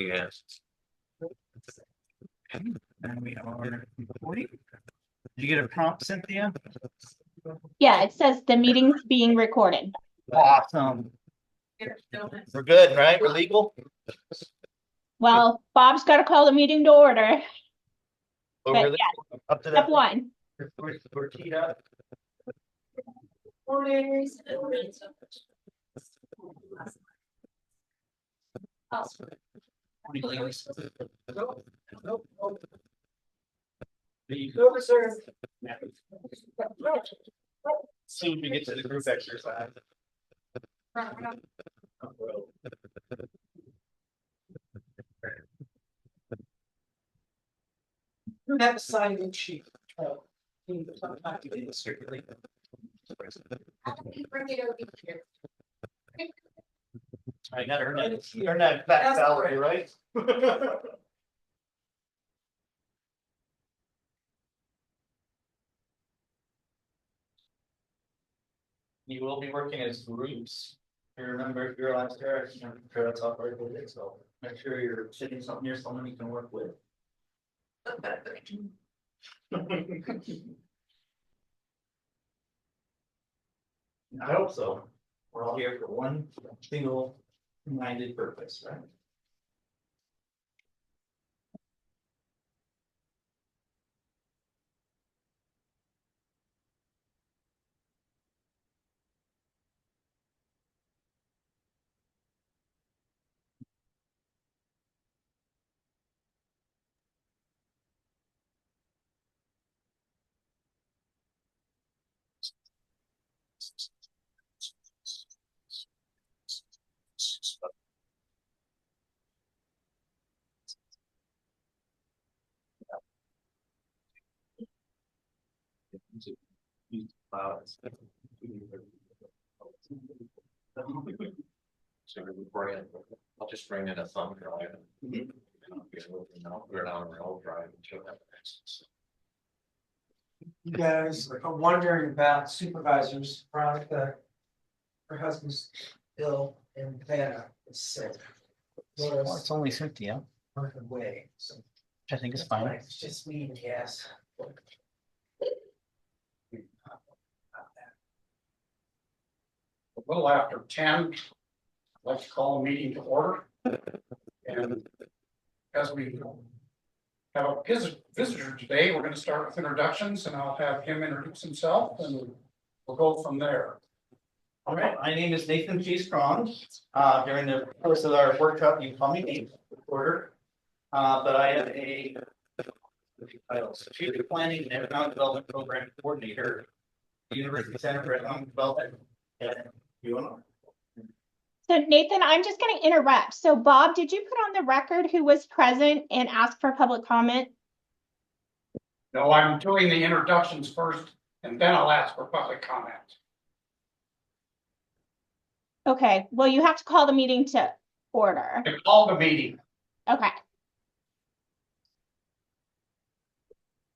Yes. And we are recording. Did you get a prompt, Cynthia? Yeah, it says the meeting's being recorded. Awesome. We're good, right? We're legal? Well, Bob's got to call the meeting to order. But But we're yeah, up to step that. one. We're teed up. Soon we get to the group exercise. Have a sign-in sheet. I got her that back salary, right? You will be working as groups. If you remember your last year, I'm sure that's all very good, so make sure you're sitting something near someone you can work with. I hope so. We're all here for one single minded purpose, right? So I'll just bring in a thumb drive. We're on our old drive and she'll have access. You guys are wondering about supervisors, Veronica. Her husband's ill and Vanna is sick. Well, it's only Cynthia, On her way, so. which I think is fine. It's just me and Cass. A little after 10, let's call a meeting to order. And as we have a visitor today, we're going to start with introductions and I'll have him introduce himself and we'll go from there. All right, my name is Nathan G. Strong. During the course of our workshop, you call me Nate, recorder. But I am a strategic planning and economic development program coordinator, University Center for Economic Development. So Nathan, I'm just going to interrupt. So Bob, did you put on the record who was present and ask for public comment? No, I'm doing the introductions first and then I'll ask for public comment. Okay, well, you have to call the meeting to order. I call the meeting. Okay.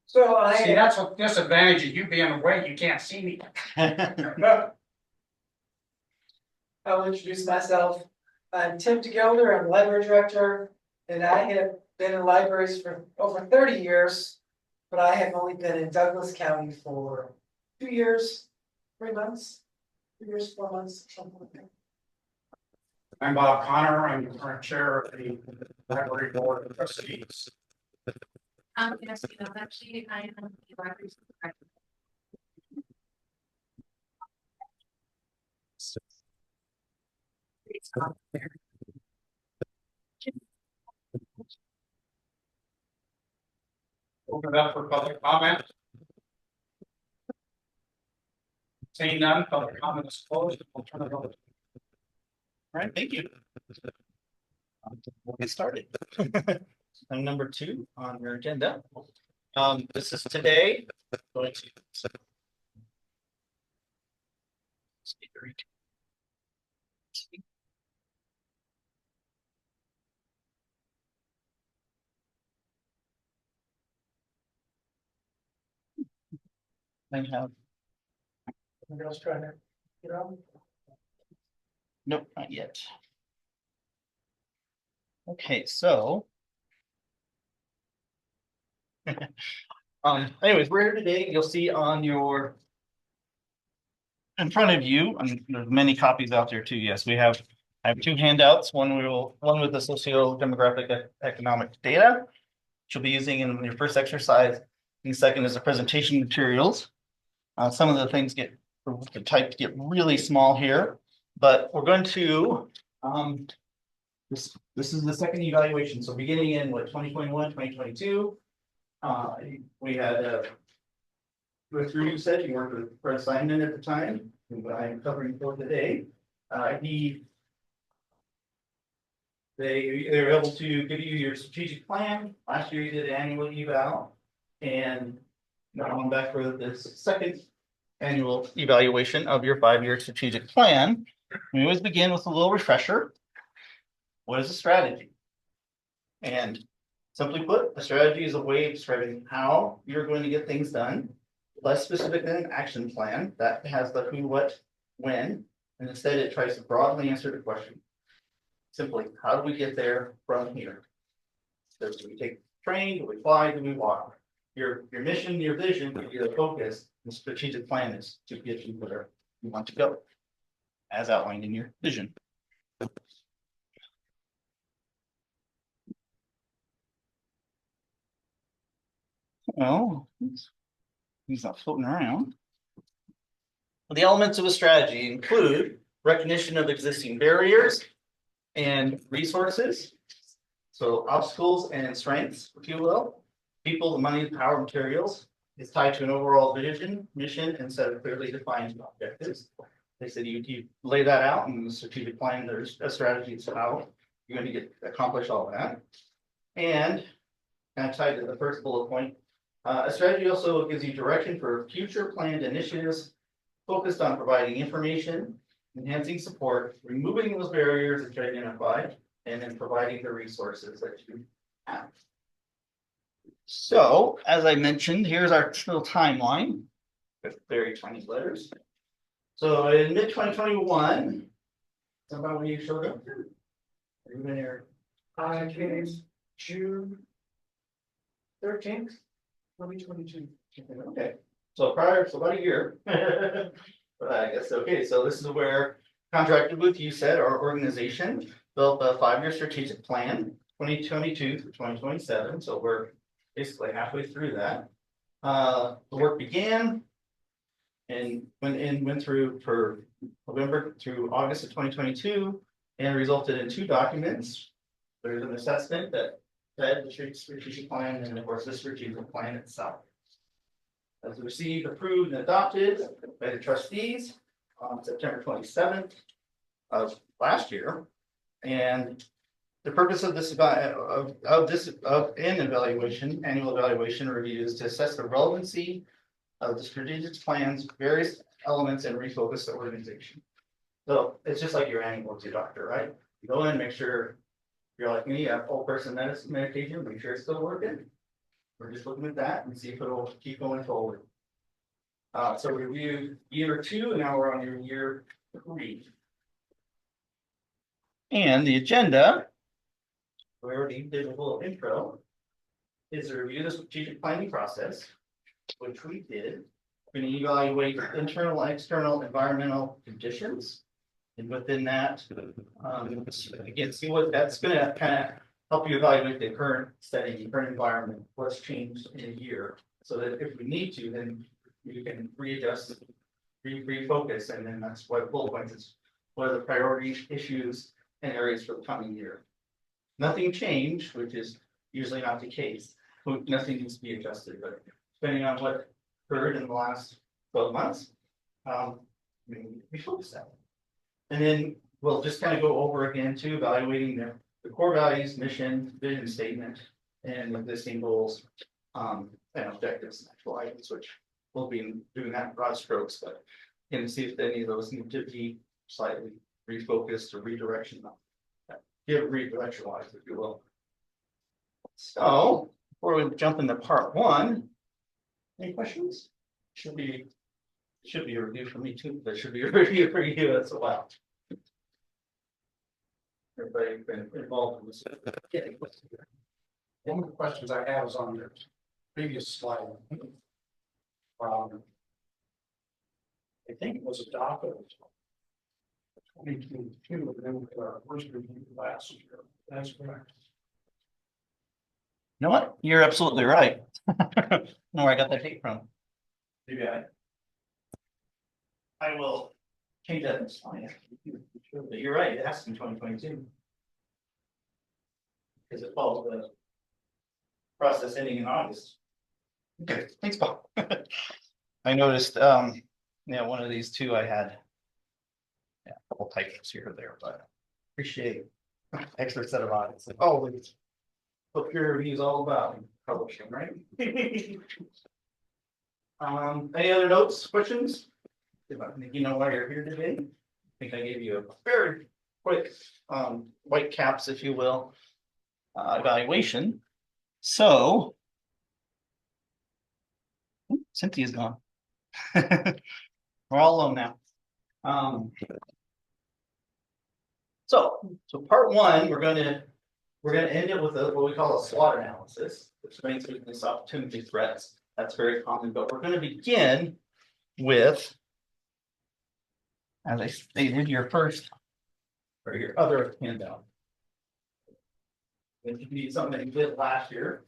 So See, that's a disadvantage of you being away. You can't see me. I'll introduce myself. I'm Tim DeGilder, I'm library director, and I have been in libraries for over 30 years. But I have only been in Douglas County for 2 years, 3 months, 2 years, 4 months, something like that. I'm Bob Connor. I'm the current chair of the Library Board of Trustees. Yes, you know, actually, I am the library supervisor. Open it up for public comment. Seeing none, public comment is closed. We'll turn it over. All right, thank you. We'll get started. And number 2 on your agenda. This is today. Going to I have Somebody else trying to get on? nope, not yet. Okay, so. Anyways, we're here today. You'll see on your. In front of you, and there's many copies out there too. Yes, I have two handouts. One with the socio-demographic economic data. Which you'll be using in your first exercise. And the second is the presentation materials. Some of the things the typed get really small here, but we're going to, this is the second evaluation. So beginning in 2021, 2022. We had, with you said you weren't for assignment at the time, but I'm covering for today. They were able to give you your strategic plan. Last year you did an annual eval. And now I'm back for this second annual evaluation of your 5-year strategic plan. We always begin with a little refresher. What is a strategy? And simply put, a strategy is a way of describing how you're going to get things done, less specific than an action plan that has the who, what, when, and instead it tries to broadly answer the question. Simply, how do we get there from here? So do we take the train, do we fly, do we walk? Your mission, your vision, your focus, the strategic plan is to get you where you want to go, as outlined in your vision. Well, he's not floating around. The elements of a strategy include recognition of existing barriers and resources. So obstacles and strengths, if you will. People, the money, the power, materials is tied to an overall vision, mission, and set of clearly defined objectives. They said you lay that out in the strategic plan. There's a strategy as to how you're going to accomplish all that. And kind of tied to the first bullet point, a strategy also gives you direction for future planned initiatives focused on providing information, enhancing support, removing those barriers that you identified, and then providing the resources that you have. So, as I mentioned, here's our little timeline with very tiny letters. So in mid-2021, somehow when you showed up, you been here? I came June 13th, 2022. Okay, so about a year. But I guess, okay, so this is where contracted with you said our organization built a 5-year strategic plan, 2022 through 2027. So we're basically halfway through that. The work began and went through for November through August of 2022 and resulted in 2 documents. There's an assessment that fed the strategic plan and of course the strategic plan itself. As received, approved, and adopted by the trustees on September 27th of last year. And the purpose of this annual evaluation review is to assess the relevancy of the strategic plan's various elements and refocus the organization. So it's just like your annual to doctor, right? You go in, make sure you're like me, you have whole person medication, make sure it's still working. We're just looking at that and see if it'll keep going forward. So we reviewed year 2, and now we're on your year 3. And the agenda, we already did a little intro, is to review the strategic planning process, which we did. We're going to evaluate internal, external, environmental conditions. And within that, again, see what that's going to kind of help you evaluate the current setting, current environment, what's changed in a year. So that if we need to, then you can readjust, refocus, and then that's what bullet points is. What are the priority issues and areas for the coming year? Nothing changed, which is usually not the case. Nothing needs to be adjusted, but depending on what occurred in the last 12 months, we focus that. And then we'll just kind of go over again to evaluating the core values, mission, vision statement, and existing goals, and objectives and actual items, which we'll be doing that in broad strokes, but you can see if any of those need to be slightly refocused or redirectionalized, if you will. So before we jump into part 1, any questions? Should be a review for me too, but should be a review for you as well. everybody been involved in this. One of the questions I have is on your previous slide. I think it was adopted. 2022, and then with our first review last year. That's correct. You know what? You're absolutely right. Know where I got that date from. Maybe I will change that in slide. But you're right, it has to be 2022. Because it follows the process ending in August. Okay, thanks, Bob. I noticed, yeah, one of these two I had. Yeah, a couple typos here or there, but appreciate extra set of eyes. Oh, it's what peer review is all about, publishing, right? Any other notes, questions? If I think you know why you're here today. I think I gave you a very quick, white caps, if you will, evaluation. So. Cynthia's gone. We're all alone now. So part one, we're gonna end it with what we call a SWOT analysis, which strengths, weakness, opportunity, threats. That's very common, but we're gonna begin with, as I stated, your first or your other handout. If you need something that you did last year.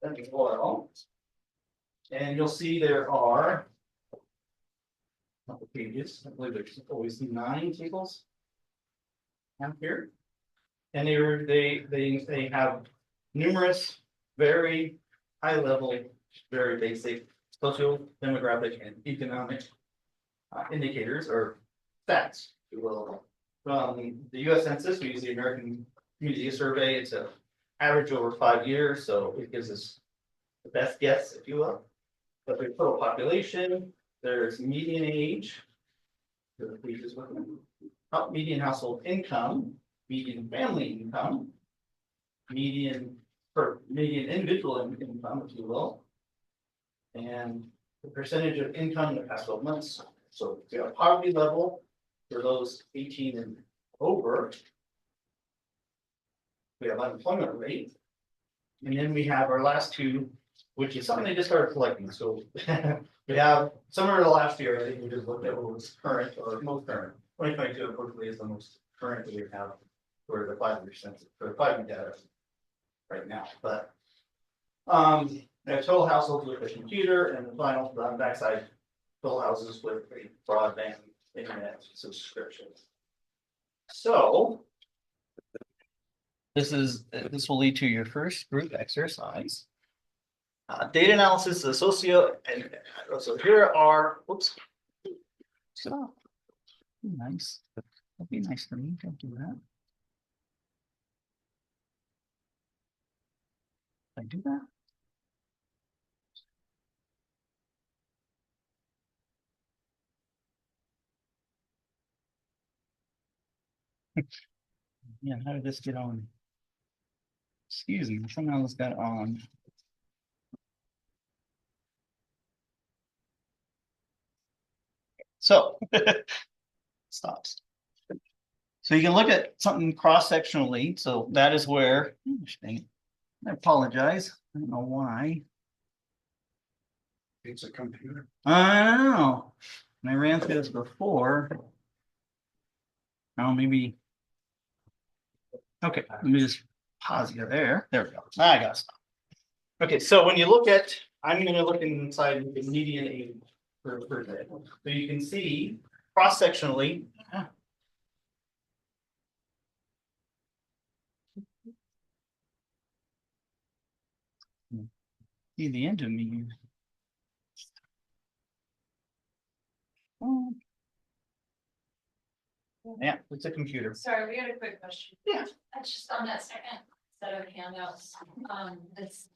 Then we pull it all. And you'll see there are a couple pages. I believe there's always 9 tables out here. And they have numerous, very high level, very basic social, demographic, and economic indicators or stats, if you will. From the US Census, we use the American Community Survey. It's an average over 5 years, so it gives us the best guess, if you will. But there's total population, there's median age, median household income, median family income, median individual income, if you will, and the percentage of income in the past 12 months. So we have poverty level for those 18 and over. We have unemployment rate, and then we have our last two, which is something they just started collecting. So we have summer of last year, I think we just looked at what was current or most current. 2022, unfortunately, is the most current that we have for the 5-year census, for the 5-year data right now. But we have total households with a computer, and the final on the backside, total houses with a broadband internet subscription. So this will lead to your first group exercise. Data analysis of socio, and so here are, whoops. So nice. That'd be nice for me. Don't do that. Did I do that? Yeah, how did this get on? Excuse me, somehow this got on. So stops. So you can look at something cross-sectionally. So that is where, I apologize. I don't know why. It's a computer. I don't know. And I ran through this before. Oh, maybe. Okay, let me just pause you there. There we go. I got to stop. Okay, so when you look at, I'm going to look inside the median age per day. So you can see cross-sectionally. See the end of me. Oh. Yeah, it's a computer. Sorry, we got a quick question. Yeah. That's just on that second set of handouts, it's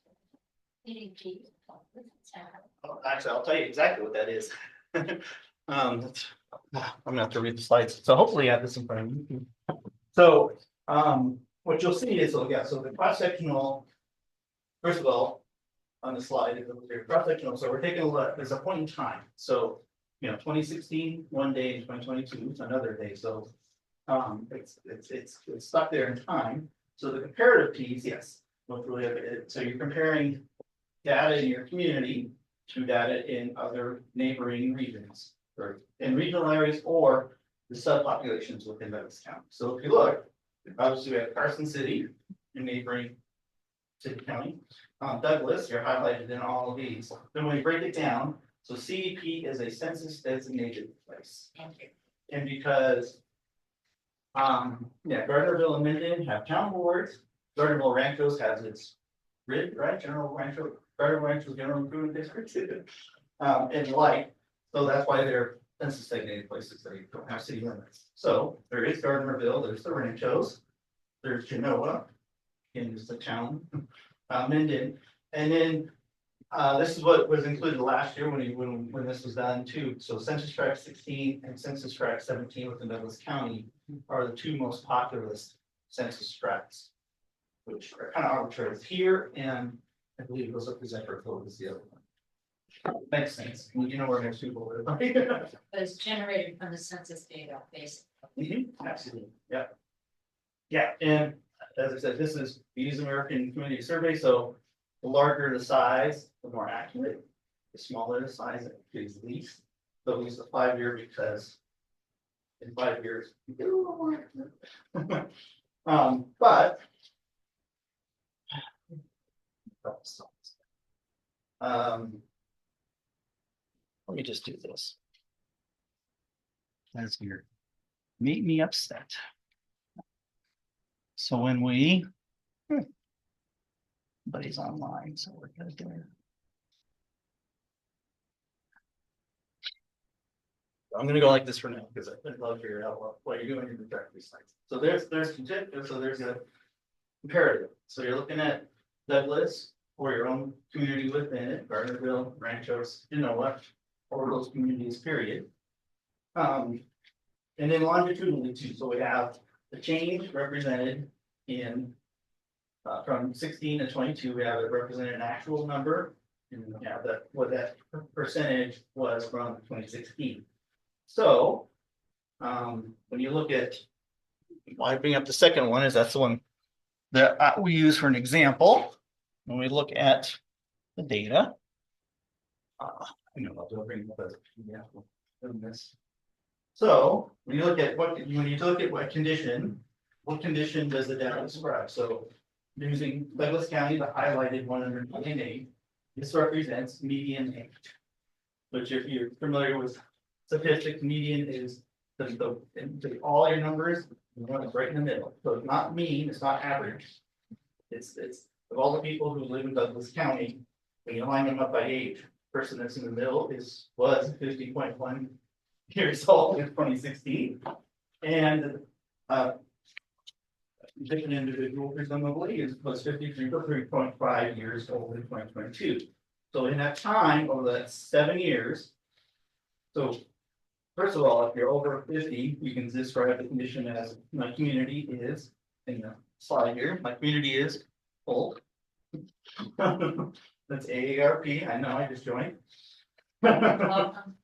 EDP. Oh, actually, I'll tell you exactly what that is. I'm gonna have to read the slides, so hopefully I have this in front of you. So, what you'll see is, so the cross-sectional, first of all, on the slide, is cross-sectional, so we're taking a look, there's a point in time, so, 2016, one day, and 2022, another day, so, It's stuck there in time, so the comparative piece, yes. So you're comparing data in your community to data in other neighboring regions. Or in regional areas or the subpopulations within Douglas County. So if you look, obviously we have Carson City in neighboring city county. Douglas, you're highlighted in all of these. Then when we break it down, so CDP is a census designated place. And because Gardnerville and Minden have town boards, Gardnerville Ranchos has its grid, right? Gardnerville Ranchos General Improvement District. And the like, so that's why they're census designated places, they don't have city limits. So there is Gardnerville, there's the Ranchos, there's Genoa, and there's the town, Minden, and then this is what was included last year when this was done too. So Census Tract 16 and Census Tract 17 within Douglas County are the two most populous census tracts, which are kind of arbitrary here, and I believe it goes up to Zephyr is the other one. Makes sense. You know where most people live. But it's generated from the census data, basically. Absolutely, yeah. Yeah, and as I said, this is we use American Community Survey, so the larger the size, the more accurate. The smaller the size, it is least. So we use the 5-year because in 5 years, you get a little more accurate. But let me just do this. That's weird. Make me upset. So when we. Everybody's online, so we're good there. I'm gonna go like this for now, because I'd love to figure out what you're doing in the directory sites. So there's a comparative. So you're looking at Douglas or your own community within it, Gardnerville, Ranchos, Genoa, or those communities, period. And then longitudinally too, so we have the change represented in from 16 to 22, we have it represented an actual number, and we have that what that percentage was from 2016. So when you look at, why I bring up the second one is that's the one that we use for an example. When we look at the data, I'll bring up as this. So when you look at what condition does the data describe? So using Douglas County, the highlighted 128, this represents median age. Which if you're familiar with statistics, median is all your numbers, right in the middle. So it's not mean, it's not average. It's of all the people who live in Douglas County, when you line them up by age, person that's in the middle was 50.1 years old in 2016. And different individual presumably was 53.5 years old in 2022. So in that time, over that 7 years, so first of all, if you're over 50, you can describe the condition as my community is, in the slide here, my community is old. That's AARP, I know, I just joined. Welcome.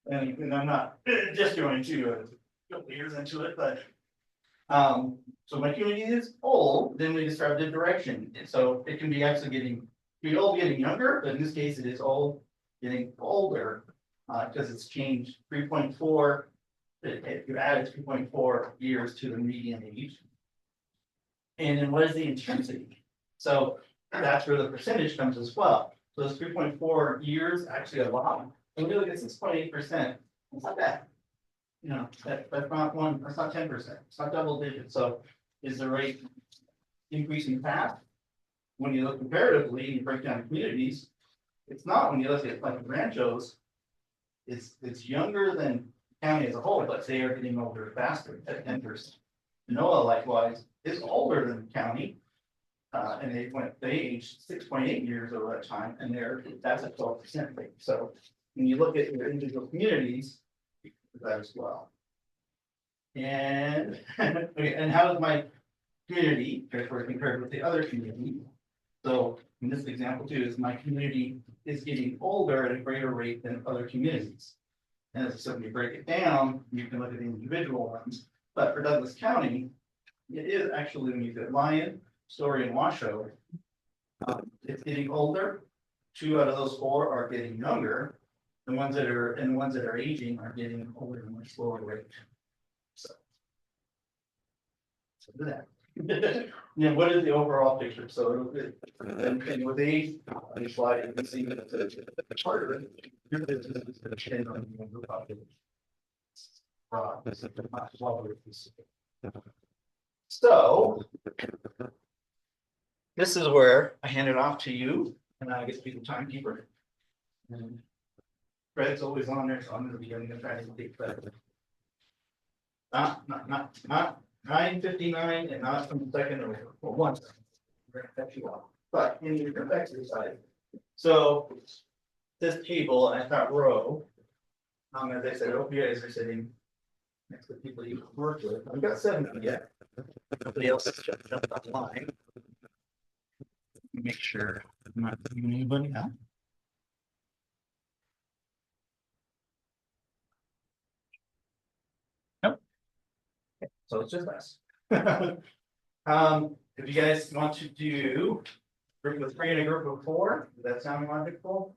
And I'm not just joining too, a couple years into it, but so my community is old, then we describe the direction. And so it can be actually be old getting younger, but in this case it is old getting older, because it's changed 3.4. You added 3.4 years to the median age. And then what is the intensity? So that's where the percentage comes as well. So it's 3.4 years, actually a lot. And we look at 6.8%, it's not bad. You know, that's not 10%, it's not double digits. So is the rate increasing fast? When you look comparatively and you break down communities, it's not. When you look at like Ranchos, it's younger than county as a whole, but they are getting older faster at 10%. Genoa likewise is older than the county. And they aged 6.8 years over that time, and that's a 12% rate. So when you look at your individual communities, that as well. And and how is my community compared with the other community? So in this example too, is my community is getting older at a greater rate than other communities. And as I said, when you break it down, you can look at the individual ones, but for Douglas County, it is actually, when you look at Lyon, Story, and Washoe, it's getting older. 2 out of those 4 are getting younger. The ones that are aging are getting older at a much slower rate. So do that. Yeah, what is the overall picture? So and with age, on the slide, you can see that the harder your business is going to change on the younger population. Broad, this is a much lower piece. So this is where I hand it off to you, and I get to be the timekeeper. And Fred's always on there, so I'm gonna be getting to try to take credit. Not 9:59 and not from the second or one. We're gonna catch you off, but in your exercise. So this table and that row, as I said, I hope you guys are sitting next to people you work with. I've got 7 yet. Nobody else has jumped online. Make sure I'm not leaving anybody out. Nope. Okay, so it's just us. If you guys want to do group of 3 and a group of 4, does that sound logical?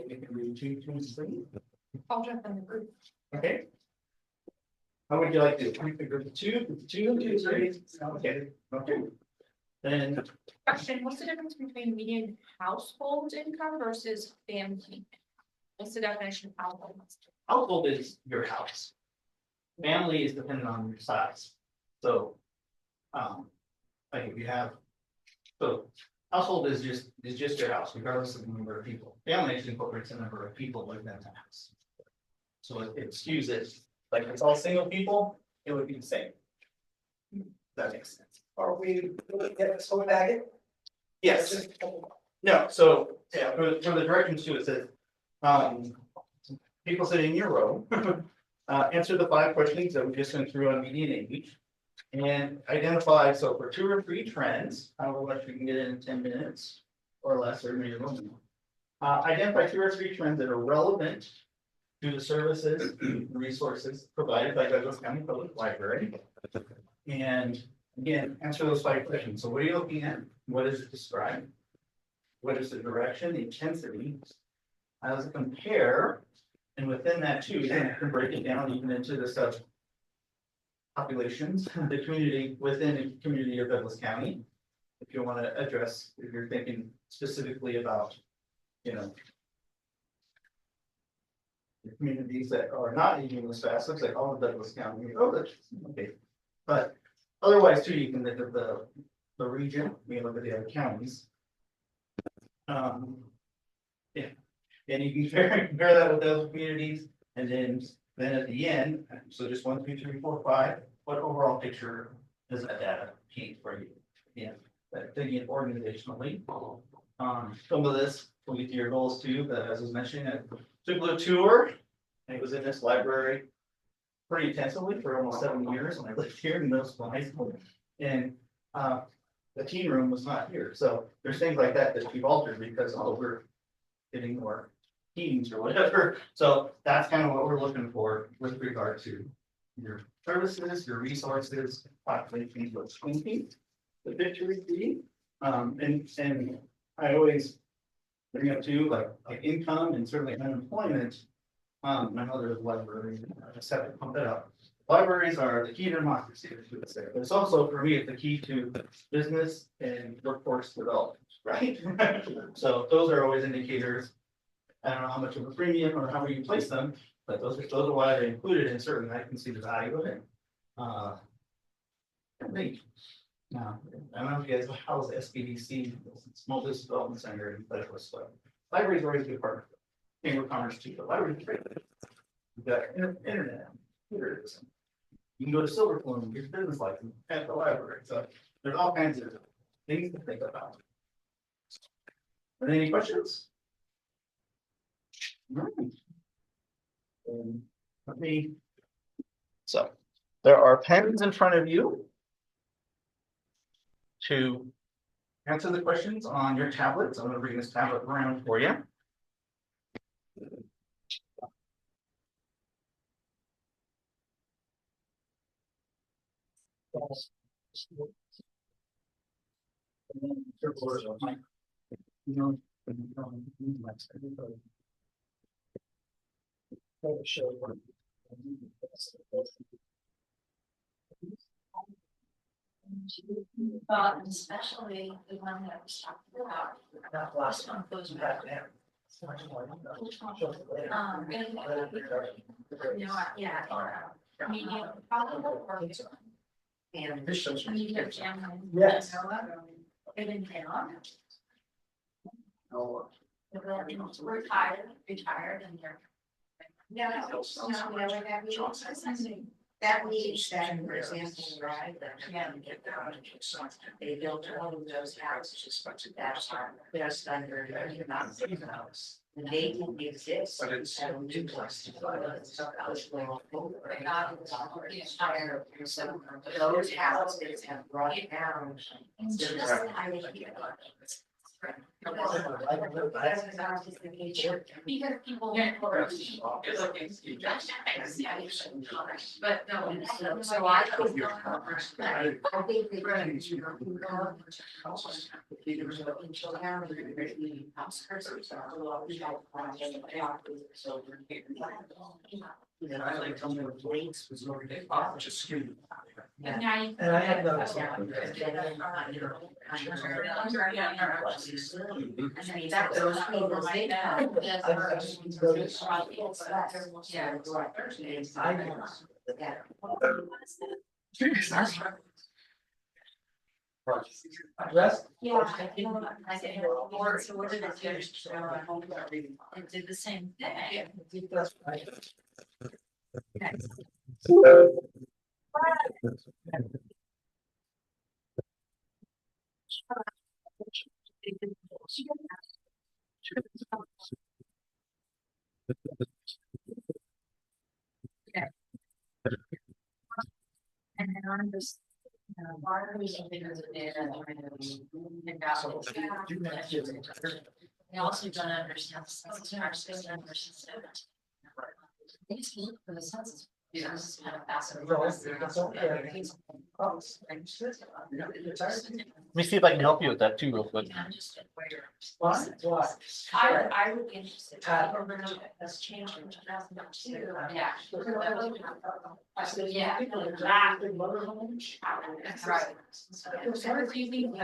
You can do 2, 2, 3. I'll jump in the group. Okay. How would you like to do? Group of 2, 2, 2, 3. Okay. Okay. Then Question, what's the difference between median household income versus family? What's the definition of household? household is your house. Family is dependent on your size. So, like if you have, so household is just your house, regardless of the number of people. Family actually incorporates the number of people living in the house. So it skews it, like if it's all single people, it would be the same. That makes sense. Are we looking at this whole packet? Yes. No, so, yeah, for the directions too, it says, people sitting in your row, answer the 5 questions that we just went through on median age. And identify, so for 2 or 3 trends, however much we can get in 10 minutes or less, or maybe a little more. Identify 2 or 3 trends that are relevant to the services, resources provided by Douglas County Public Library. And again, answer those 5 questions. So what are you looking at? What does it describe? What is the direction, the intensity? How does it compare? And within that too, then you can break it down even into the sub populations, the community within the community of Douglas County. If you want to address, if you're thinking specifically about, you know, the communities that are not using this fast, looks like all of Douglas County. Oh, that's okay. But otherwise too, you can look at the region, we can look at the other counties. Yeah, and you can compare that with those communities, and then at the end, so just 1, 2, 3, 4, 5, what overall picture does that data paint for you? Yeah, thinking organizationally. Some of this will get to your goals too, but as I was mentioning, I took a tour, and it was in this library pretty intensively for almost 7 years when I lived here in middle school and high school. And the teen room was not here. So there's things like that that we've altered because we're getting more teens or whatever. So that's kind of what we're looking for with regard to your services, your resources, populations, what's thinking, the picture would be. And I always bring up too, like income and certainly unemployment. My mother is a librarian, I just have to pump that up. Libraries are the key to democracy, but it's also for me, it's the key to business and workforce development, right? So those are always indicators. I don't know how much of a premium or how you place them, but those are why they're included, and certainly I can see the value of it. I think. Now, I don't know if you guys house SBDC, Small Business Development Center in Federalist, but libraries are always a good partner. Chamber of Commerce too, but libraries are great. You've got internet, computers. You can go to Silver Plume, get your business license at the library, so there's all kinds of things to think about. Are there any questions? All right. Let me. So there are pens in front of you to answer the questions on your tablets. I'm going to bring this tablet around for you. But especially the one that was talking about. This one goes back there. Yeah. Medium, probable or. And medium jam. Yes. Even down. Retired and they're. No, that means that, for example, right, they built all of those houses that are just under the house. And they didn't exist. But it's- Those houses have brought down. Because people. But no, so I. I think they run. And now you. And I have noticed. That those people, they know. I just noticed. Yeah. I know. Rest? Yeah. I said, or so what did it do? It did the same thing. That's right. And then I'm just. Why are we something as a data? They also don't understand the census our system versus it. They just look for the census. Yeah, this is kind of fascinating. Let me see if I can help you with that too, real quick. I'm just aware. What? I would be interested. That's changed in 2002. Yeah. Yeah. That's right. So everything.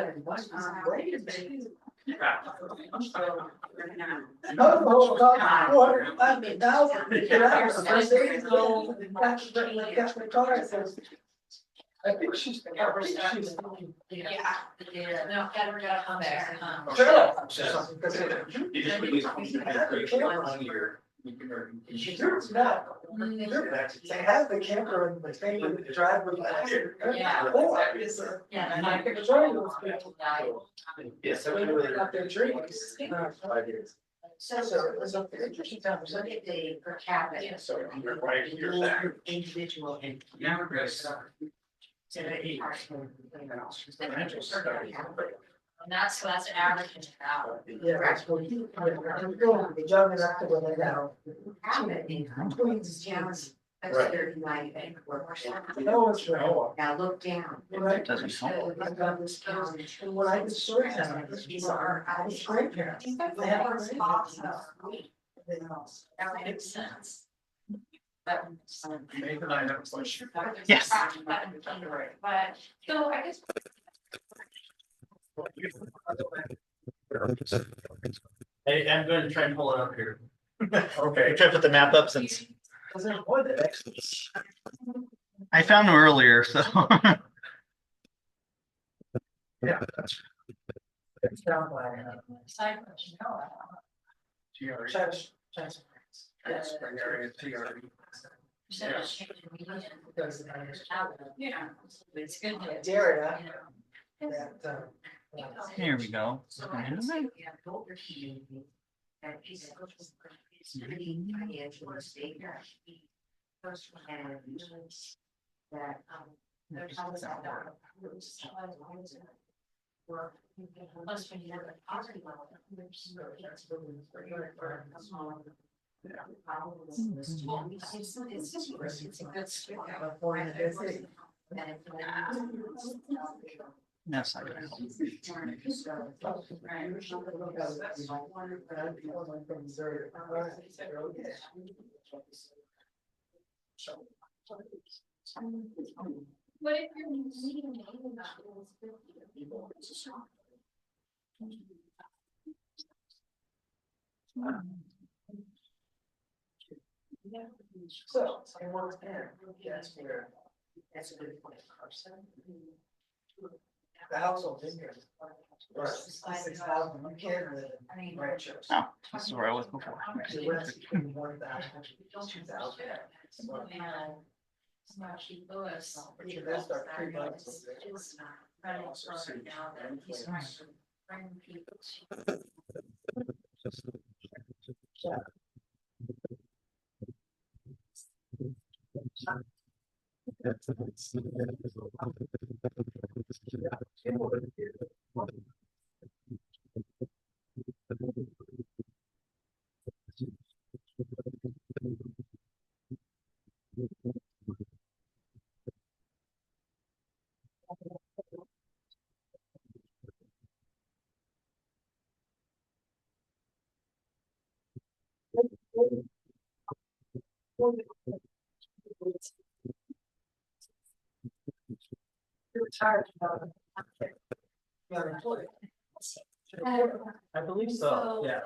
I think she's. Yeah, no, never got on there. It's not. They have the camper in the thing with the driveway. Yeah. Yeah. And I could join those people. Yes. So when they got their drinks. 5 years. So it was an interesting time, look at the per capita. Individual and. And that's average in town. Yeah, that's what you. The young enough to go down. Queens County, that's Right. 39 acres. No one's right. Now look down. Right. Doesn't help. I got this county, and when I was short town, these are, I was grandparents. They have a That makes sense. But. Nathan, I have a question. Yes. But, so I guess. Hey, I'm going to try and pull it up here. Okay. Try to put the map up since Cause they're more than I found them earlier, so. Yeah. It's down by, Side question, no. TRE. China. Spring area, TRE. You said it's changing median. Yeah, it's good. to- Area. you know. That, Here we go. Plus when you have a poverty level. It's just, it's a good story. Yes, I will. What if you're meeting So, I want to add, that's where, that's a good point. The household income. Or 66,000, you can live in ranchos. Oh, this is where I was before. So rent's between 1,000 and 2,000. But your best are 3 months. You're retired. You're unemployed. I believe so, yeah.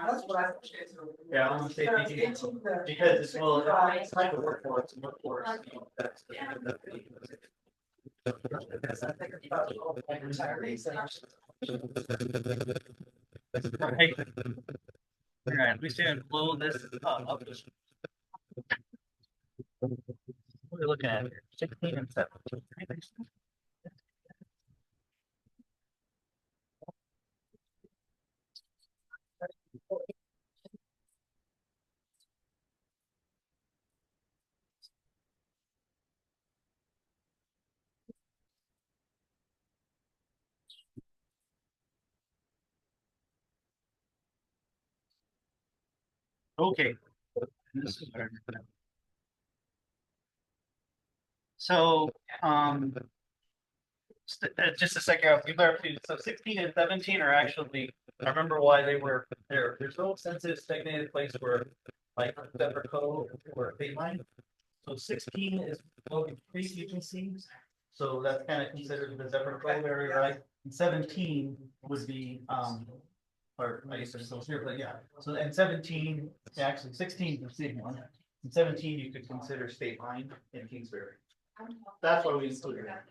That's what I. Yeah, I want to say because it's, well, it's like a workforce, workforce. Like retirees. Hey. All right, we stand below this, up. What are we looking at here? 16 and 17. Okay. This is what I remember. So, just a second, I'll give clarification. So 16 and 17 are actually, I remember why they were there. There's no census designated place where, like, Denver Code or Dateline. So 16 is local police agencies. So that's kind of considered the Denver Code area, right? And 17 would be, or I guess they're still here, but yeah. So, and 17, actually 16 is the city one. And 17, you could consider state line in Kingsbury. That's why we included that.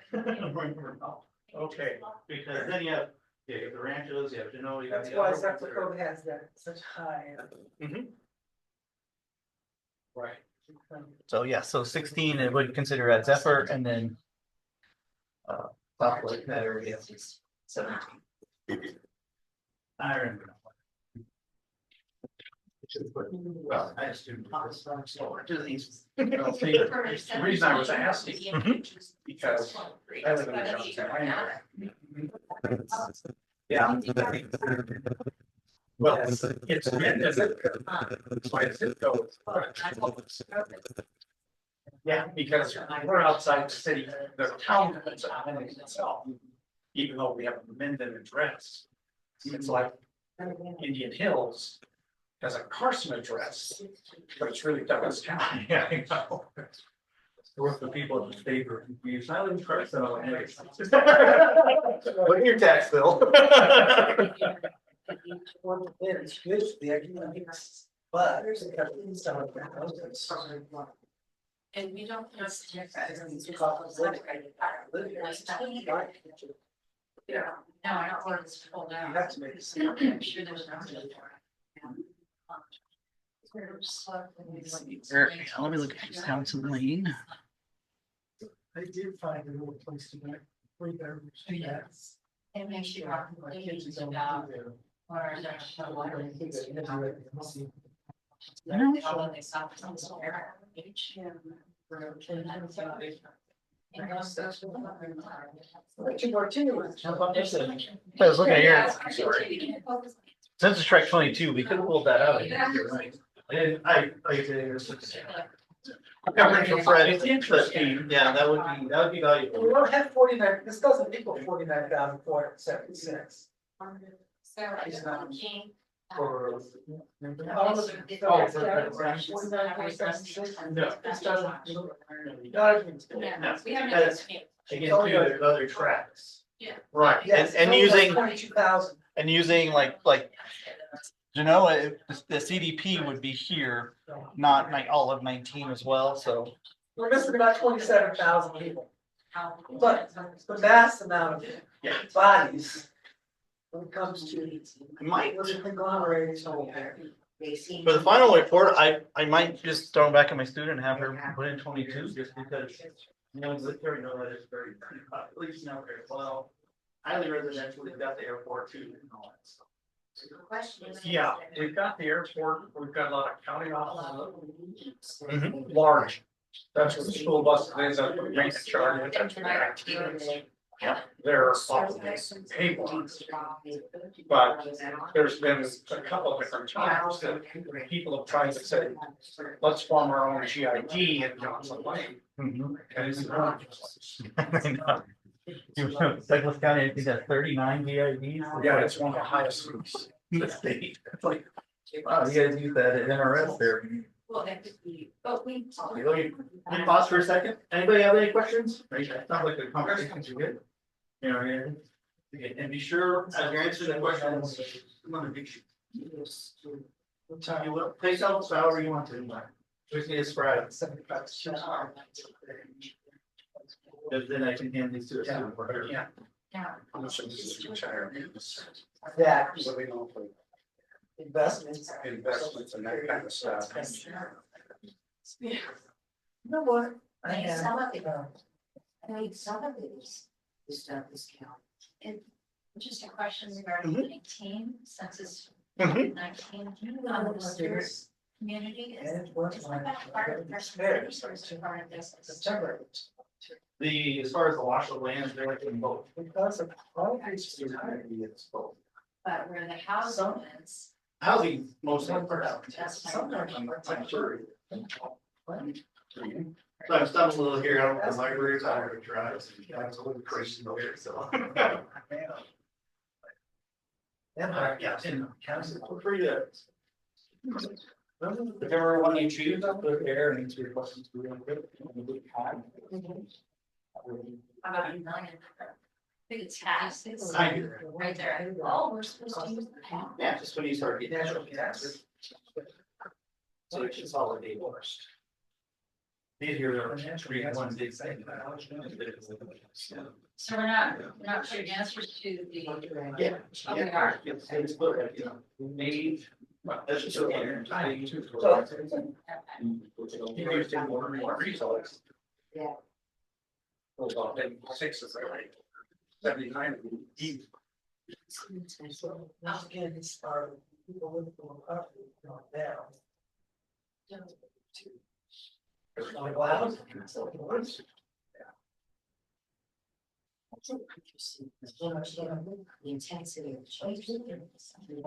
Okay. Because then you have the ranchos, you have Genoa, you have That's the why other ones that are- Sepulveda has that such high. Right. So yeah, so 16 it would consider as Zephyr and then. Southwood, that area is 17. I remember. Well, I just do. The reason I was asking, because I live in a town. Yeah. Well, it's meant as it. That's why it's zip code. Yeah, because we're outside the city, the town is itself, even though we have a Minden address. It's like Indian Hills has a Carson address, but it's really Douglas County. Yeah, I know. Worth the people in the state are confused. I live in Carson. Look at your tax bill. It's good for the economics, but. And we don't. Yeah. No, I don't want this pulled out. You have to make it seem. I'm sure there's no. Let me look at Wisconsin Lane. I did find a little place to buy 3 bedrooms. Yes. It makes you. My kids don't About. live there. Or is there no water? I think that you have to see. Although they stop at some sort of beach. But you are too. I was looking at here. Census tract 22, we could have pulled that out. I didn't, I did. Covering for Fred, yeah, that would be We valuable. don't have 49, this doesn't equal 49,476. Sarah, It's not- King. For- Oh, No. This doesn't. Yeah, we have That no. is- Again, too, there's other tracks. Right, Yes, and using- 22,000. And using like, Genoa, the CDP would be here, not like all of 19 as well, so. We're missing about 27,000 people, but the vast amount of bodies. When it comes to. Might, What's it conglomerated whole for the final report, I might just throw back at my student and have her put in 22, just because. Very know that it's very, at least now very well. Highly residential, they've got the airport too and all that stuff. yeah, we've got the airport, we've got a lot of county offices, Mhm. large. That's what the school bus is, that's what maintenance charge, that's they're paid ones. But there's been a couple of different times that people have tried to say, let's form our own GID in Johnson Lane. Okay, so Douglas County, I think that's 39 VIDs. yeah, it's one of the highest in the state. It's like, Wow, you guys use that at NRS there. Well, that could be, but we. Can you pause for a second? Anybody have any questions? It's not like the conversations are good. You know, and be sure as you're answering the questions, you will take out however you want to. Just need a spread. Because then I can hand these to a student. yeah. Yeah. I'm sure this is retired. that So they don't put investments. investments and that kind of stuff. You know what? I Like have, some of it, I mean, some of it is done discount. And just a question regarding 19, since it's Mhm. 19, on the listers community, is And what's is that part of their Fair. service or is it part of this? September, As far as the wash of land, they're like in both. because of all these retired. But where the housing is, Housing mostly. that's. Sometimes I'm sure. So I'm stumbling a little here, I don't know, the libraries, I don't drive, it's a little crazy over here, so. Yeah, and feel free to. Whichever one you choose, I'll put it there and answer your questions. About a million. I think it's half, it's I do. right there. Oh, we're supposed to use the half. Yeah, just when you start getting. Natural gas. So it's consolidate first. These here are three, one big thing. So we're not putting answers to the. Yeah. Oh, we are. It's split, you know, maybe. That's just okay. You used to more results. Well, about 6 is right. 79. Again, it's our people with the up, not down. The intensity of change. They may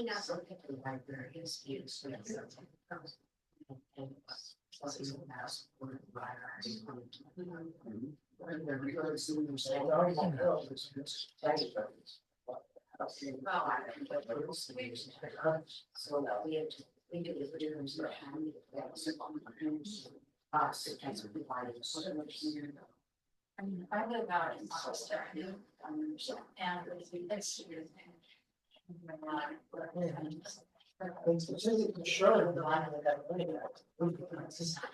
not look at the library as views. So that we have to think of the difference of how many us, it has provided so much. I mean, I live out in Foster, and it's. Sure. The line with that money.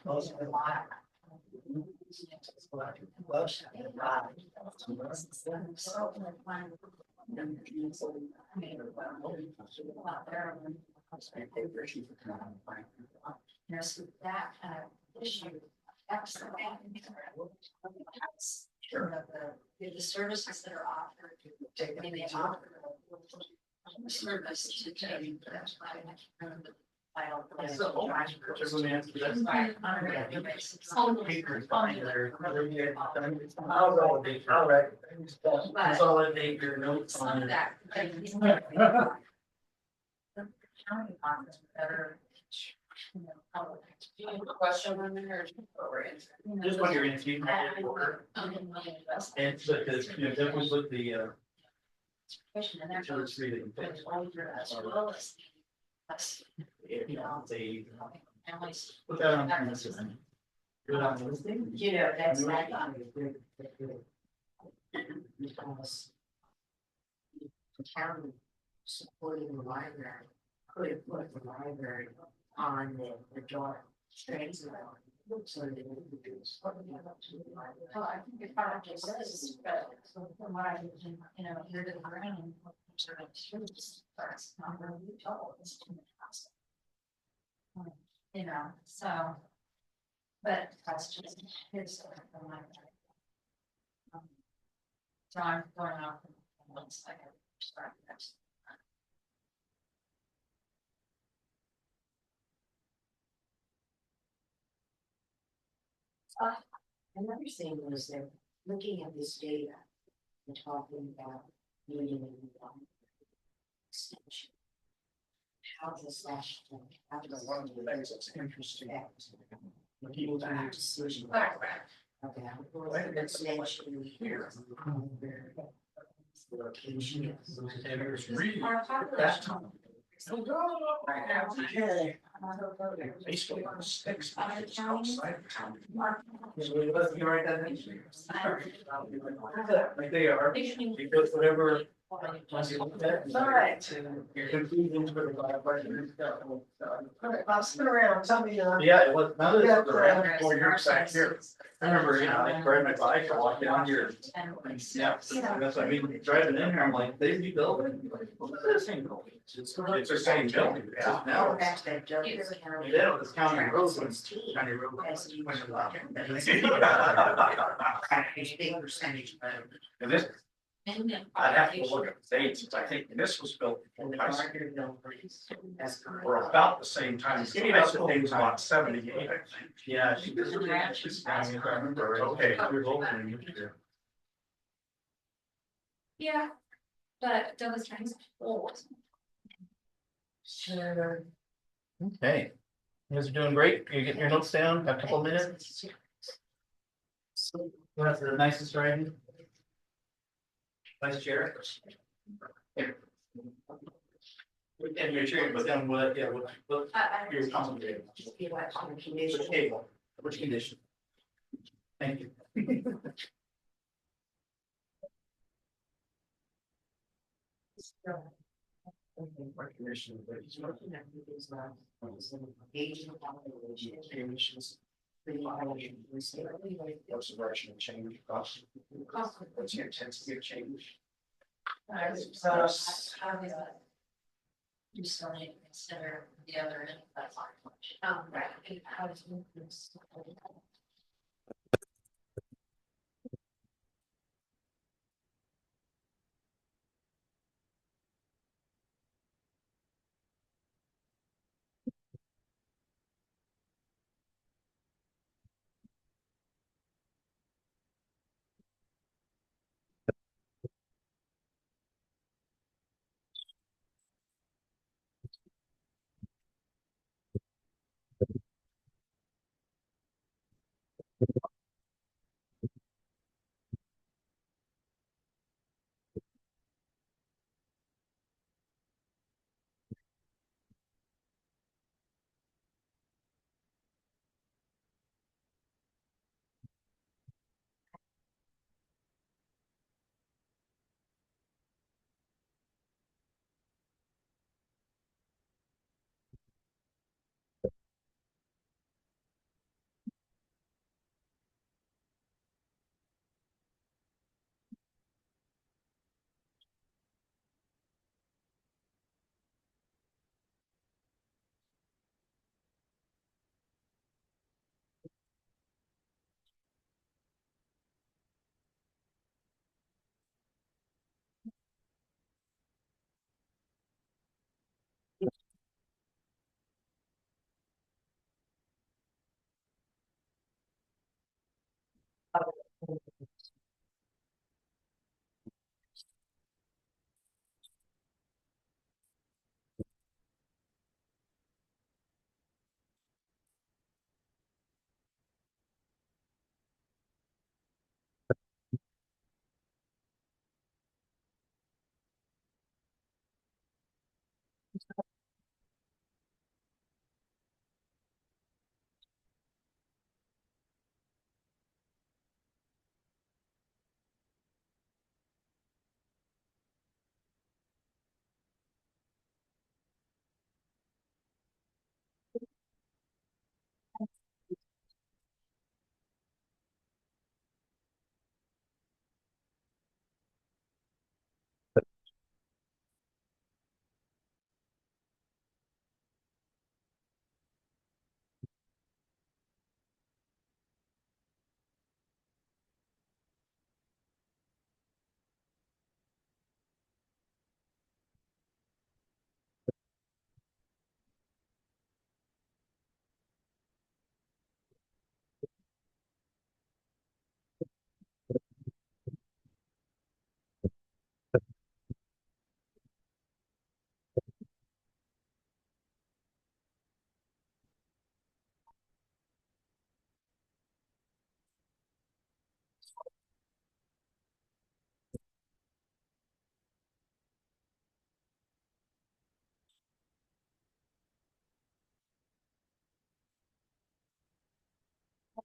Most of the line. There's that kind of issue. That's the sure. The services that are offered, they may offer. Service to take. That's why I remember the file. Whichever man answers that. Right, on a regular basis. Paper is fine, I'll write. Consolidate your notes Some of on. that. Like, these are the county office better. You know, public. Do you have a question on there or Just when you're in, you might And, order. million investment. And so, because, that was with the, Question, and two or there's three that you picked. older as well as. Less You know, they families. put that on the system. Put it on the listing. You know, that's like. Because. The county supporting the library, could have put the library on the door. Straight. So they would do. Well, I think it probably says, but from what I, you know, here to the ground. Sort of students, that's not really told, it's too much hassle. You know, so. But that's just, here's the library. So I'm going off in one second, start next. Another thing was that looking at this data and talking about meeting and extension. How does that? How does One of the things that's interesting. affect When people do our decision Right, about extension here? Location. And it was really Our that population. time. Right now. Basically on the sticks. It's outside of town. You write that in? Like they are, because whatever. Once you look at it. Alright. Your conclusions for the five questions. Alright, Bob, spin around, tell me, Yeah, it was, now this Yeah, is around 4 years back here. I remember, I rode my bike, I walked down here. Yeah, that's what I mean, driving in here, I'm like, they rebuilt it. Well, this ain't building. It's the same building. It's just now. Back to that Douglas County. They don't, this county road, when county road. As you- when you're out. It's a big percentage, but. And this, I'd have to look at the dates, but I think this was built before high school, or about the same time. High school was about 78, I think. Yeah, she was, she's, I mean, if I remember right. Okay. She was older than you. Yeah, but Douglas County's old. Sure. Okay. You guys are doing great. You're getting your notes down, got a couple minutes. That's the nicest writing. Vice Chair. And you're cheering, but then what, yeah, what, you're complicated. Which table, which condition? Thank you. Recognition, but he's looking at things like. Aging population. Emissions. What's the direction of change? Cost? What's the intensity of change? You still need to consider the other end of that line. Right. How does this?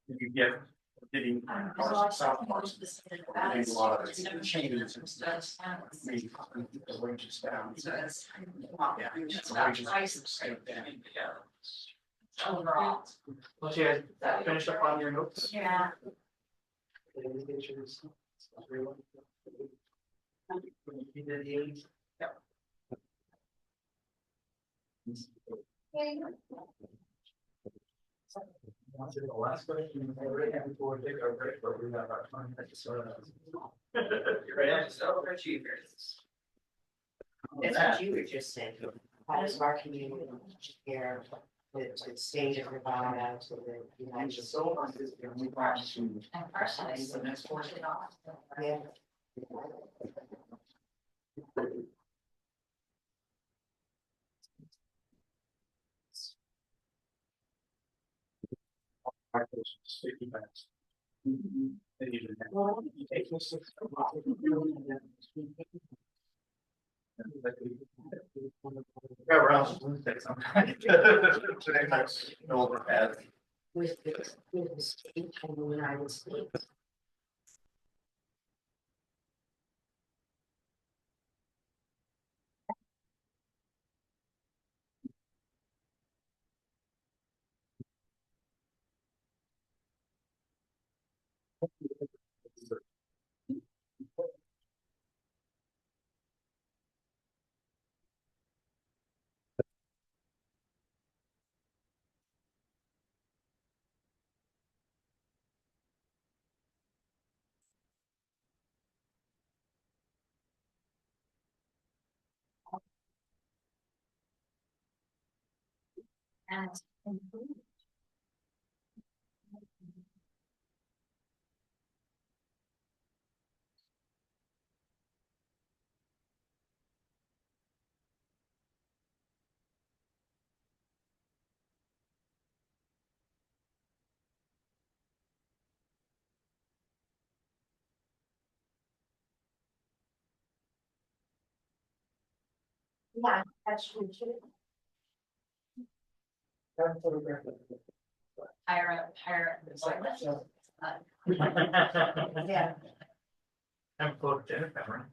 Did you get, did he? South parts, there's a lot of changes and stuff. The wages down. Yeah. So wages stay down. Overall. Well, you guys finish up on your notes? Yeah. You did the 80s? Answer the last question, right before we take our break, but we have about 20 minutes. Right. That's what you were just saying. How does our community care to state and provide out to the United States? And personally, so it's $40. Yeah. Safety bags. Yeah, we're on Wednesday sometime. Today night's overhead. With the state and the United States. And yeah, that's true too. Higher. Yeah. I'm photogenic, camera.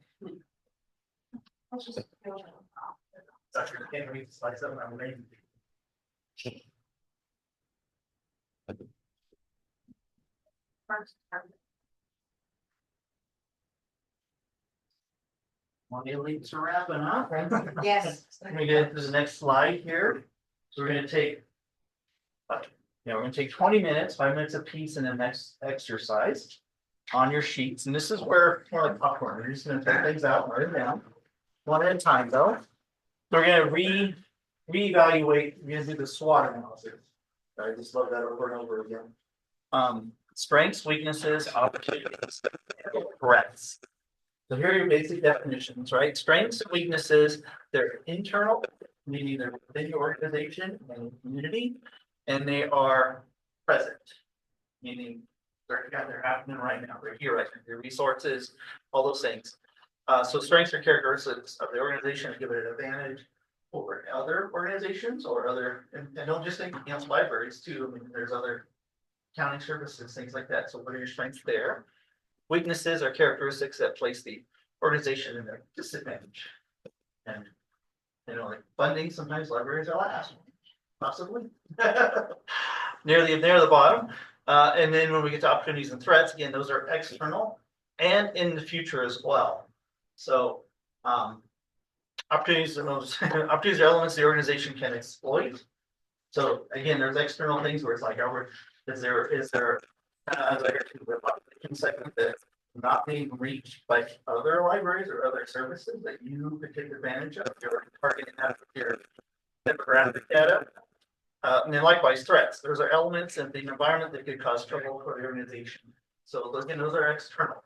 Let's just go. Dr. Can't read the slides up, I'm ready. One of the elites are wrapping up. Yes. Let me get to the next slide here. So we're gonna take. We're gonna take 20 minutes, 5 minutes apiece in the next exercise. On your sheets, and this is where more like popcorn, we're just gonna take things out, write them down. One at a time though. We're gonna reevaluate, we're gonna do the SWOT analysis. I just love that over and over again. strengths, weaknesses, opportunities, and threats. So here are your basic definitions, right? Strengths and weaknesses, they're internal, meaning they're within your organization and community, and they are present, meaning they're happening right now, they're here right now, your resources, all those things. So strengths are characteristics of the organization that give it an advantage over other organizations or other, and don't just think against libraries too. I mean, there's other county services, things like that. So what are your strengths there? Weaknesses are characteristics that place the organization in a disadvantage. And, like funding, sometimes libraries are last, possibly. Near the bottom. And then when we get to opportunities and threats, again, those are external and in the future as well. So, opportunities are opportunities are elements the organization can exploit. So again, there's external things where it's like, is there as I heard the population segment that not being reached by other libraries or other services that you could take advantage of your targeting that with your demographic data. And then likewise threats. Those are elements in the environment that could cause trouble for the organization. So again, those are external.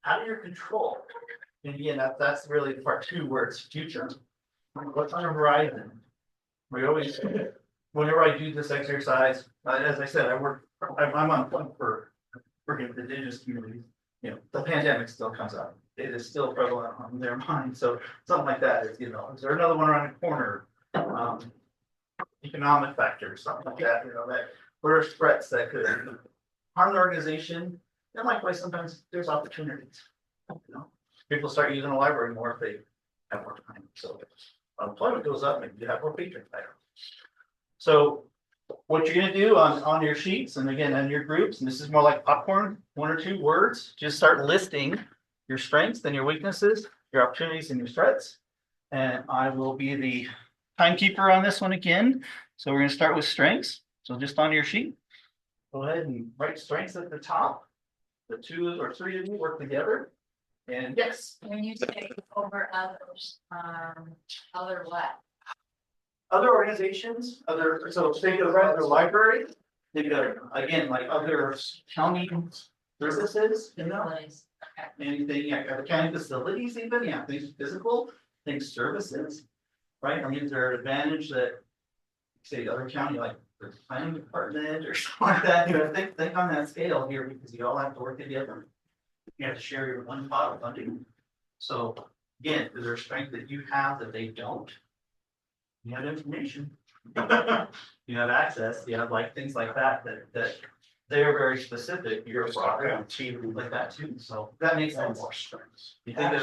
How do you control? And again, that's really part 2 where it's future. What's on the horizon? We always, whenever I do this exercise, as I said, I'm on point for working with indigenous communities. The pandemic still comes up. It is still prevalent on their mind. So something like that is, is there another one around the corner? Economic factors, something like that, that what are threats that could harm the organization? And likewise, sometimes there's opportunities. People start using a library more if they have more time. So employment goes up and you have more patrons there. So what you're gonna do on your sheets and again on your groups, and this is more like popcorn, 1 or 2 words, just start listing your strengths and your weaknesses, your opportunities and your threats. And I will be the timekeeper on this one again. So we're gonna start with strengths. So just on your sheet, go ahead and write strengths at the top. The 2 or 3 of you work together. And yes. When you say over others, other what? Other organizations, so think of other libraries, think of, again, like other county services, Place. Okay. anything, other county facilities even, things physical, things services. Right, I mean, is there an advantage that, say, the other county, like the planning department or something like that, think on that scale here, because you all have to work together. You have to share your one pot of funding. So again, is there a strength that you have that they don't? You have information. You have access, you have like things like that they're very specific, you're a program team like that too, so that makes sense. More strengths. You think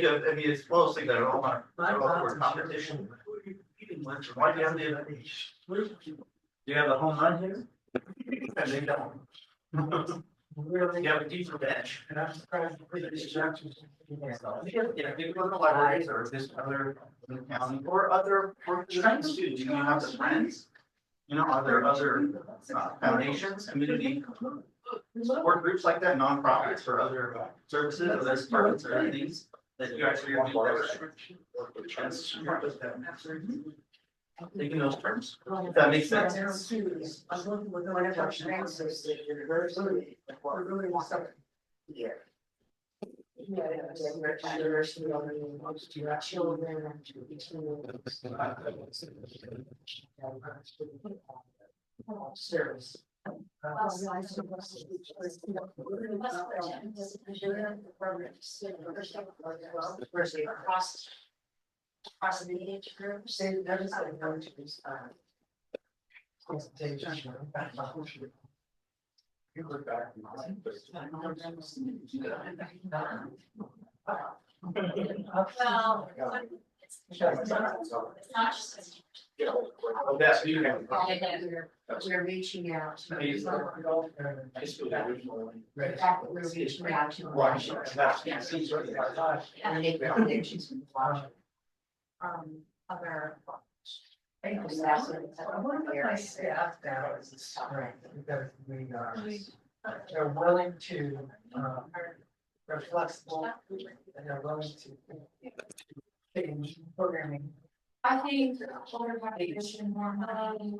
of, I mean, it's close, think that are all our competition. Who are you competing with? Why do you have the, do you have a home run here? And they don't. You have a deeper bench. And I'm surprised. Yeah, if you go to the libraries or this other county or other friends too, do you have the friends? Are there other foundations, community support groups like that, nonprofits or other services, other departments or things that you actually are thinking those terms? If that makes sense. Here. Diversity of children. Service. Across the age group. Say that is going to be. You look back. Well, it's not just. Oh, that's you. We're reaching out. To We're reaching out to. Other. They're willing to, they're flexible and they're willing to change programming. I think older population more money.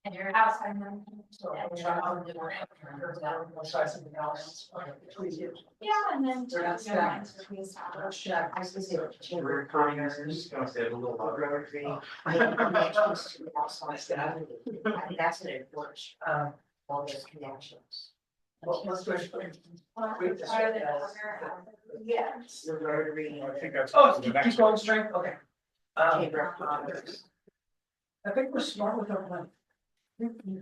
And your house, I know. So I'm trying to try something else. Yeah, and then. They're not stacked. Check. I was gonna say, chamber of Recording, commerce. I'm just gonna say it a little louder. Rotary, connections to the outside staff. I think that's what it was, all those connections. Well, let's go. Yes. The Rotary, I think that's. Oh, the next keep going strength, okay. chamber of commerce. I think we're smart with our money.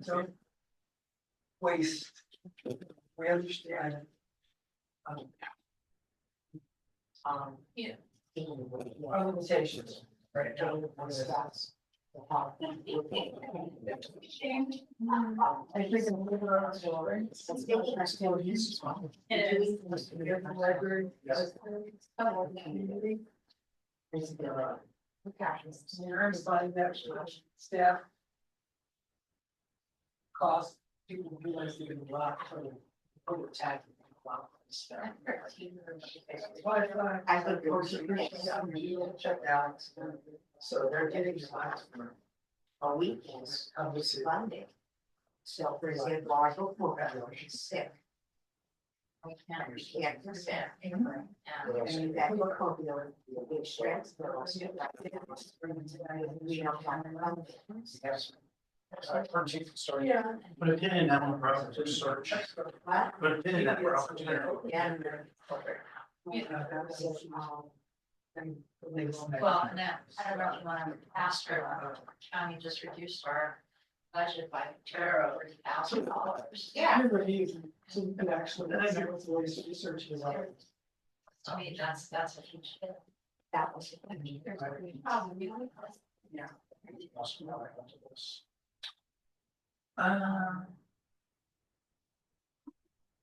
So. Waste. We understand. Yeah. Our limitations. Right. I think I'm moving on to all right. Library. Everybody that staff. Cost, people realize they're gonna block for the tag. Wi-Fi. I think there was Check out. So they're getting slots for. a weekends of this funding. So for example, our book is sick. We can't fix that. And that book will be a big strength for us. We don't have the funding. Yes. Sorry. Yeah. Put a pin in that one, bro. Just search. What? Put a pin in that for opportunity. Yeah. Well, and then, I don't know if you want to ask her, county just reduced our budget by $30,000. Yeah, Some connection, that's what the latest research is like. I mean, that's a huge hit. That was. Yeah.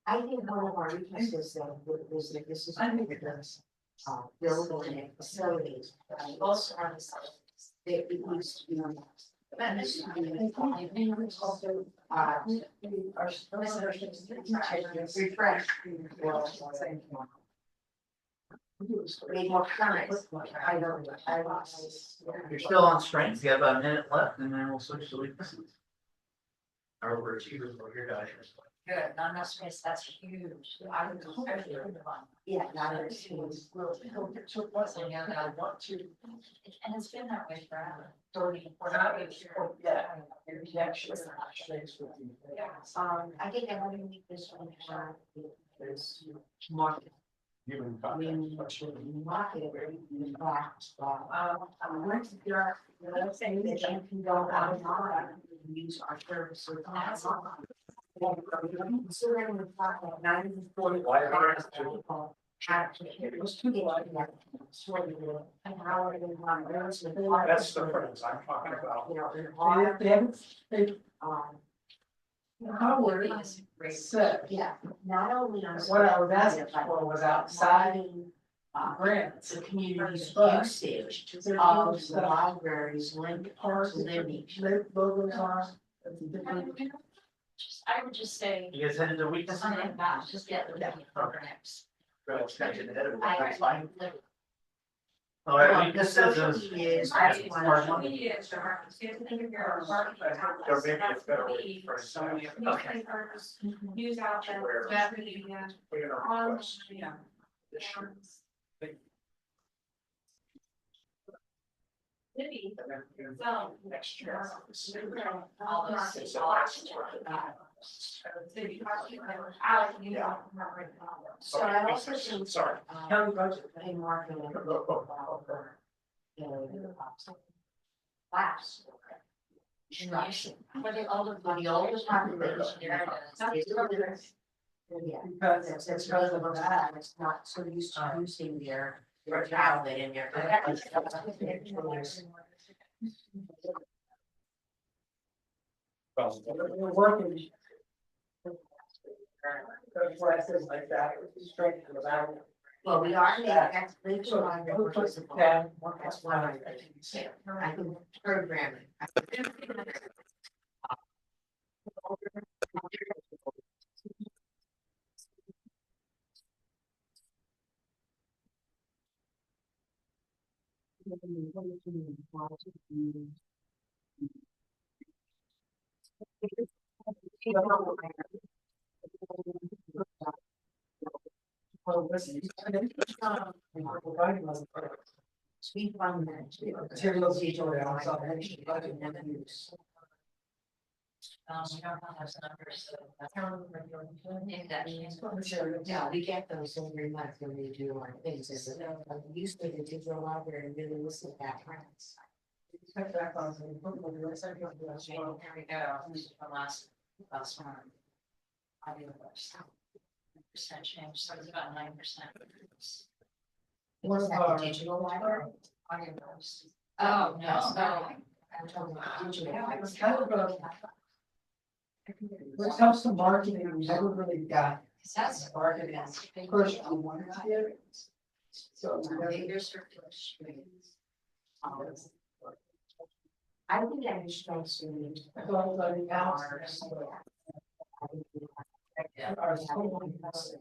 I think one of our weaknesses though was that this is. I think it does. Building and facilities, also are the sites. They used to be. That is. Refresh. Be more current. I don't, I lost. You're still on strength, you got about a minute left, and then we'll switch to weaknesses. Our overachievers for your guys. Good, not enough space, that's huge. I would especially for the fund. Yeah, not a team. So, yeah, I want to. And it's been that way forever. 30, 40 years. Yeah. I think I want to make this one have is market. I mean, market, I'm going to do, let's say that you can go online and use our services. Considering the fact that 90-40. It was too wide. An hour and one. That's the difference I'm talking about. You know, They haven't, Howard said, yeah, not only on. what I was asking for was outside grants. The community's But usage they're of doing the stuff. libraries linked Parts, to lineage. logos on, it's a different. I would just say, You guys headed to weaknesses? something about, just get the programs. Right, it's not getting ahead of it. I- That's fine. All right, weaknesses Social is. media is That's one part of one. them. Media is hard. So you have to think of your Or maybe it's better way for so many. newspapers, news outlets, web media, online, yeah. Maybe, so, Next year. all those. So I also think. Sorry. County budget. In marketing. Class. Instruction. For the older. For the older population. Yeah. Because It's because of that, it's not so used to using their tablet and their. we're working. Classes like that, strength and value. Well, we are making that's. So who puts the tab? That's why I can program it. We fund that. Materials each order outside, actually, I didn't have to use. We don't have those numbers, so that's how we're doing that. Materials. Yeah, we get those every month when we do our things, is it, used to the digital library and really listen to that trends. Cut back on some equipment, the rest of it, that's There well. we go, from last one. Audio books. Percent change, so it's about 9%. One Is of that our- the digital library? Audio books. Oh, no, That's no. not- I'm talking about digital. It was kind of a. When it comes to marketing, we never really got That's marketing pushed on one tier. So we never- Bigger circular streams. I think I just don't see. I thought about it now. Our school has-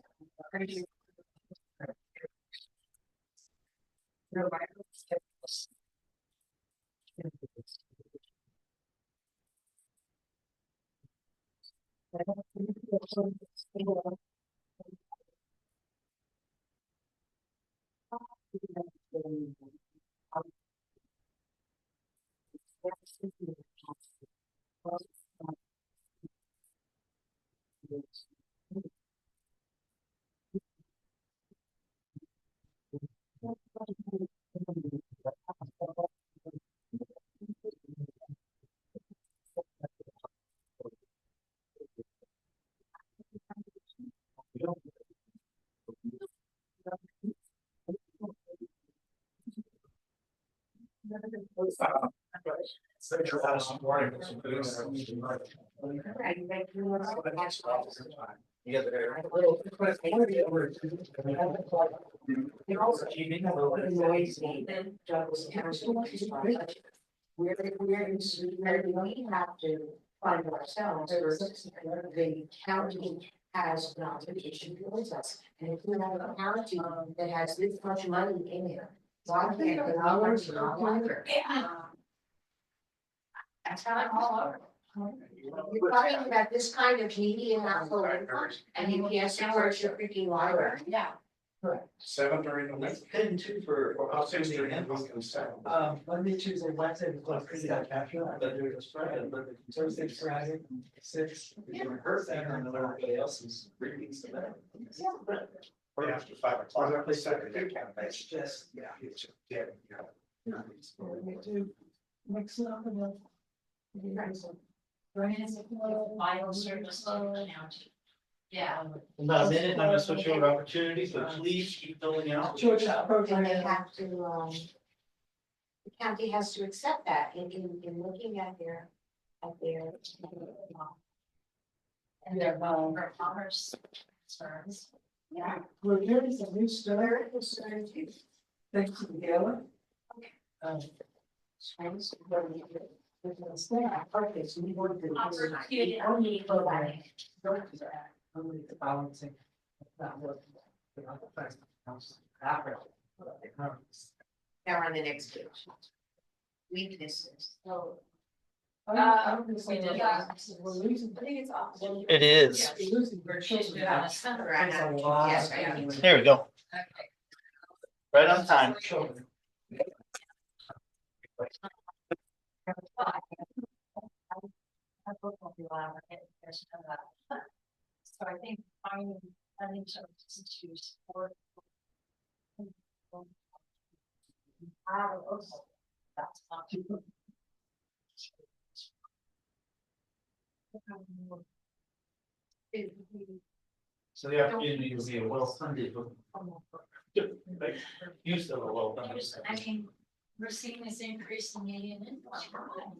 Central Madison Warren. Yeah, there. It also annoys me that Douglas County. Where we have to find ourselves versus the county has an obligation towards us. And if we have a county that has this much money in it, why can't the hours in our library? That's how I'm all over. You're talking about this kind of media not full income, and you can't support your freaking library. Yeah. Seven during the week. It's been two for. I'll say during the week and seven. Monday, Tuesday, Wednesday, because pretty got captured. But there's a spread, but. Thursday, Friday, 6. Hurt that, and everybody else is reading some of that. Or after 5 o'clock. Or second, It's just, yeah. It's just, yeah. We do mix it up and then. Vital service to the county. Yeah. In about a minute, I'm gonna switch over opportunities, so please keep filling out. George, And they program. have to, the county has to accept that in looking at their. And their for commerce concerns. Yeah. We're getting some new stuff, Very concerned too. thanks to the gala. Friends, but we- we're gonna stay at purpose, we want to. Opportunity. Only for that. Only the balancing. Not working. Now on the next page. Weaknesses, so. I don't think so. We did that. We're losing. I think it's opposite. It is. We're losing our children. Yes, I am. There we go. Okay. Right on time. Children. So I think finding some to support. That's not too. So the opportunity will be a well-funded. Use of a well-funded. I mean, we're seeing this increase in median income.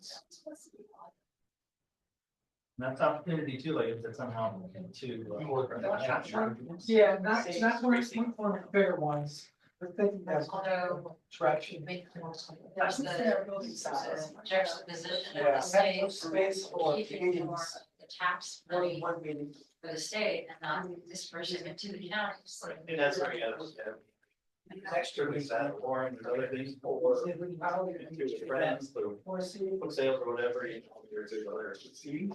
That's opportunity too, like if it's somehow to. Yeah, not one of the bigger ones, but thinking that's Although traction. there's the juxtaposition Yeah, of the have state. no space for Keeping more meetings. of the tax One money one meeting. for the state and not dispersing it to the counties. And that's where you gotta look at. Extra, we sat or and other things for friends, Or see. book sales or whatever, you know, there's other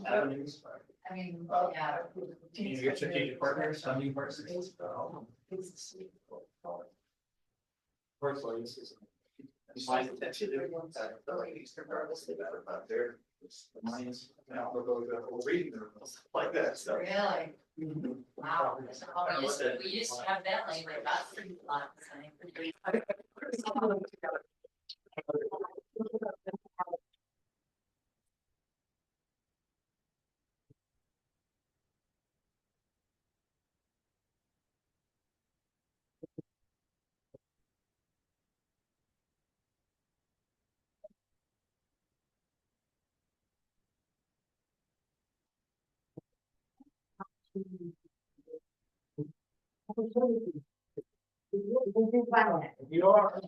avenues. I mean, yeah. Your strategic partners, funding partners. Personally, this is. My intention is that the ladies regardless of that about their minds, now we're going to go reading them stuff like that, so. Really? Wow. We used to have that language about 3 blocks. You are.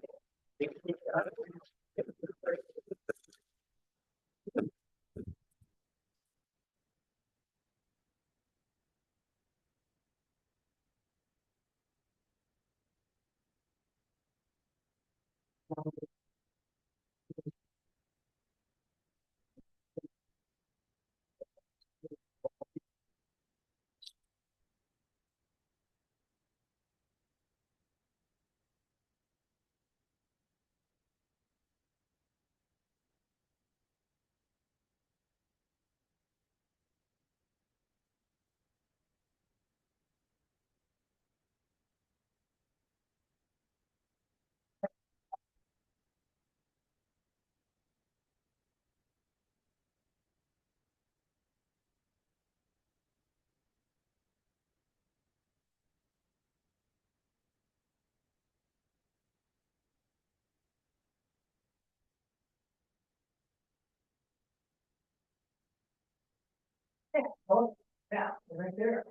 Oh, yeah, right there.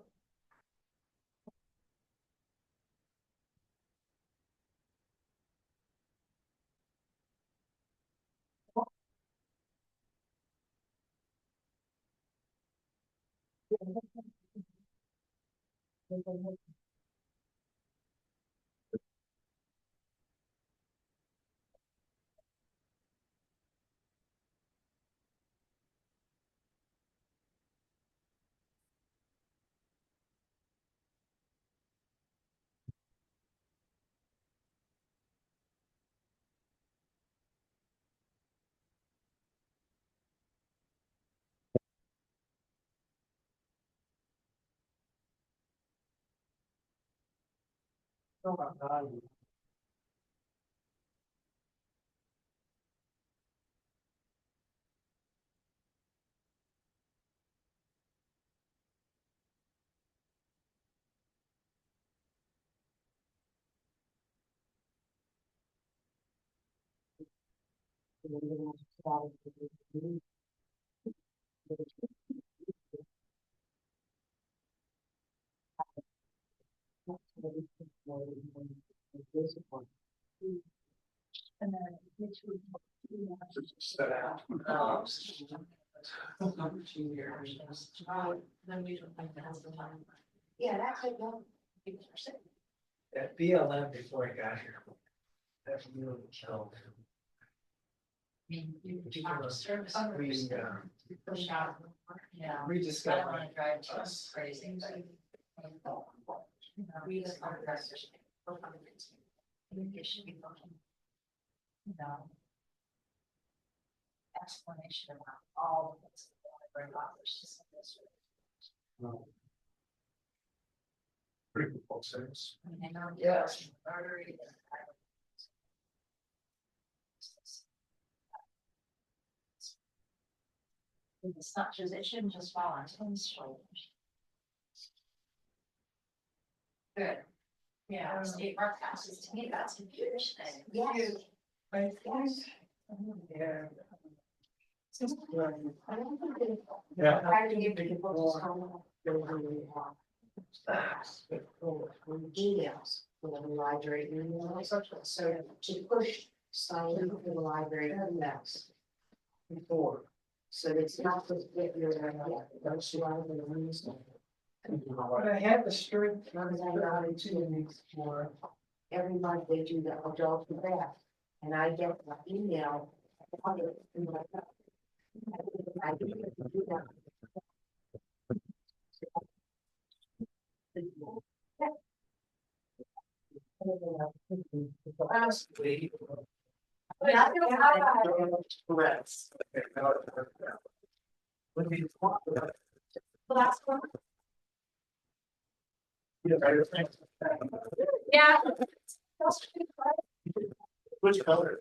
Oh my God. Then we don't think that's the time. Yeah, that's it. At BLM before I got here. That's really killed. Service. We, Push out. Yeah. I don't rediscovered wanna drive too us. crazy, but. We just want to. It should be looking. You know. Explanation about all of this. Pretty good book sales. I know. Yes. Artery. It's not just, it shouldn't just fall on Tim's shoulders. Good. Yeah, state park passes to me, that's a huge thing. Yes. I think. Yeah. Yeah. Try to give people some. Details for the library, so to push sign for the library index. Before, so it's not just get your, that's why the reason. But I had the strength, I was out of two weeks for every month they do the adult bath. And I get an email. I didn't get to do that. Honestly. Yeah. Which color?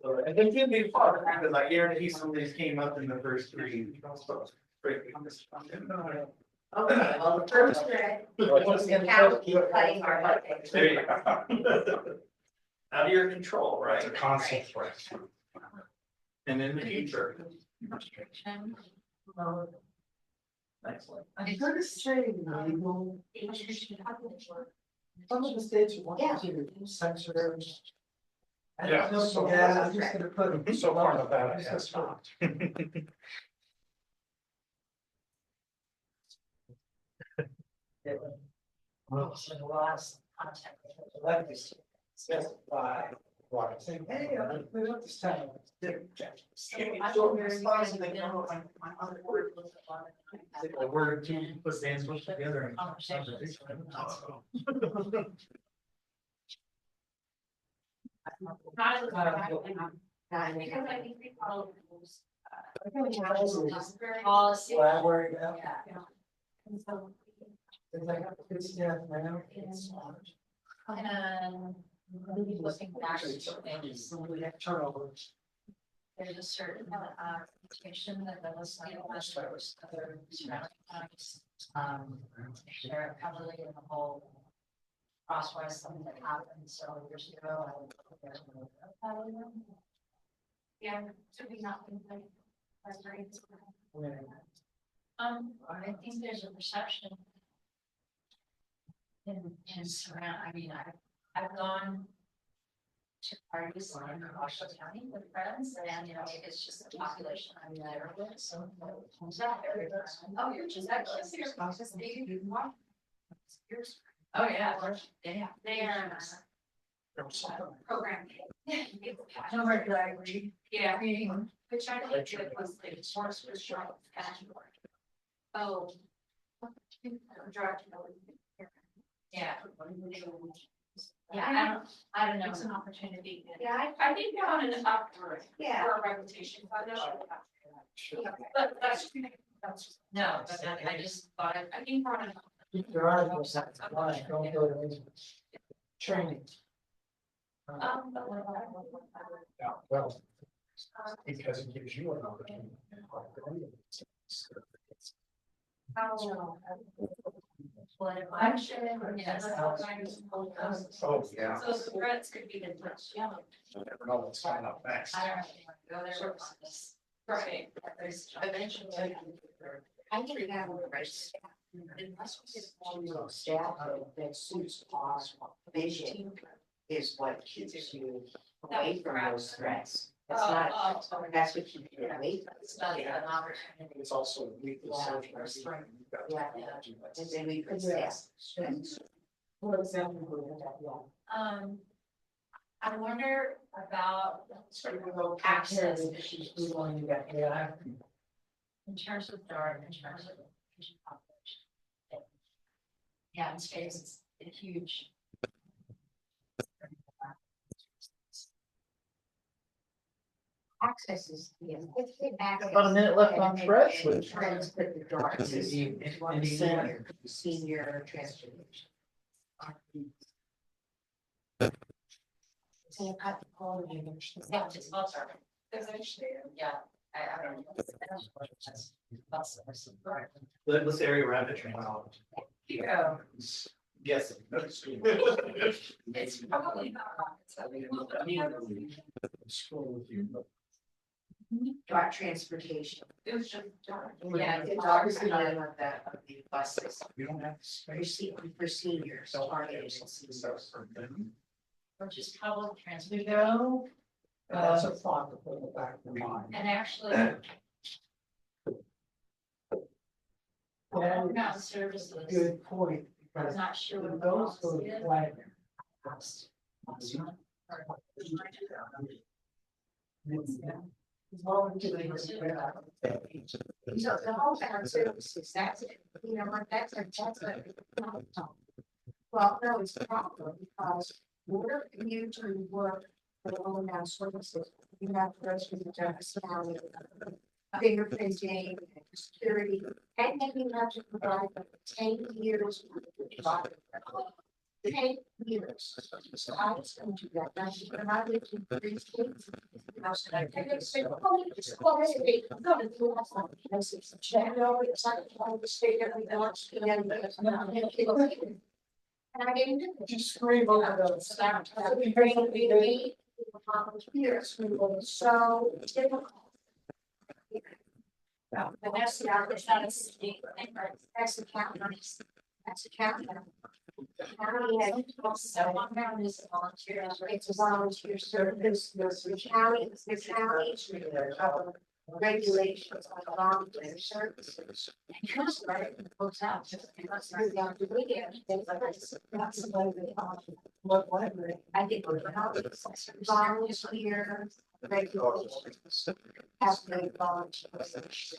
I think it'd be fun, because I guarantee some of these came up in the first three. Okay, well, the first grade. There you go. Out of your control, right? It's a constant threat. And in the future. Excellent. I'm gonna say legal. Some of the states want to do sensors. I Yeah, don't know, so- yeah, I'm just gonna put. So far, Nevada has not. Well, so the last contact, like this, specify, saying, hey, I'm gonna put up this time. A word or two, put answers together. Policy. Collaborate, yeah. Yeah. It's like, it's, yeah, right now. And looking back to things, We have turnovers. there's a certain reputation that the listening was other surrounding counties. They're heavily in the whole crosswise something that happened several years ago. Yeah, to be not complete. I think there's a perception. And surround, I mean, I've gone to parties in Washoe County with friends and, you know, it's just the population I'm there with, so. Oh, you're just actually. Oh, yeah, they are. Program. No, right, yeah, which I think it was the source was short. Oh. Drive to know. Yeah. Yeah, I don't know. It's an opportunity. Yeah, I think you're on an up for a reputation. But that's. No, but I just thought, I think we're on an. There are those that apply, don't go to any training. Yeah, well, because it gives you an opportunity. Political action, yes. Oh, yeah. So the threats could be the touch, yeah. You never know what's coming up next. I don't know if you want to go there or not this. Right. There's eventually. I think we have a right. Unless we get one staff that suits our vision is what keeps you away from those threats. It's not, that's what keeps you away from. It's not an opportunity. It's also legal social. Yeah. And then we could say. For example, we have that, I wonder about yeah. access Issues, we want to get, yeah. in terms of DART, in terms of patient population. Yeah, in space, it's a huge. Access is, yeah. About a minute left on threats. Trends put the darts is one senior transportation. So you cut the call. Yeah, it's well served. There's actually, yeah, I don't know. That's Douglas area rapid transit. yeah. Yes. It's probably not rocket science. School with you. Dart transportation. It was just DART. Yeah, Yeah, the darts are none of that of the buses. You don't have to space. For seniors, so our agencies. which is public transport. Go. That's a thought to put in the back of your mind. And actually, That not is services, a good point, I'm because not sure when what the those go policy to is. flag. So the whole found services, that's it, you know, like that's a. Well, no, it's a problem because we're usually work for the own house services, you have to go through the Jefferson County. Fingerprinting, security, and then you have to provide for 10 years. 10 years. So I was going to do that, now she when I lived in 3 states. I was like, and they said, oh, it's quality, I'm gonna do that for the places. No, it's like the state that we don't, and it's not. And I didn't do it. Just scream over those. So we bring it years, we were so difficult. But that's the it's not a state thing, right? That's the county. That's the county. The county has so one round is a volunteer, it's a volunteer service, the county, regulations on volunteer services. Because right, it goes out, because they're down to weekend, that's the way they are. What library? I think we're volunteer regulations. Have to volunteers.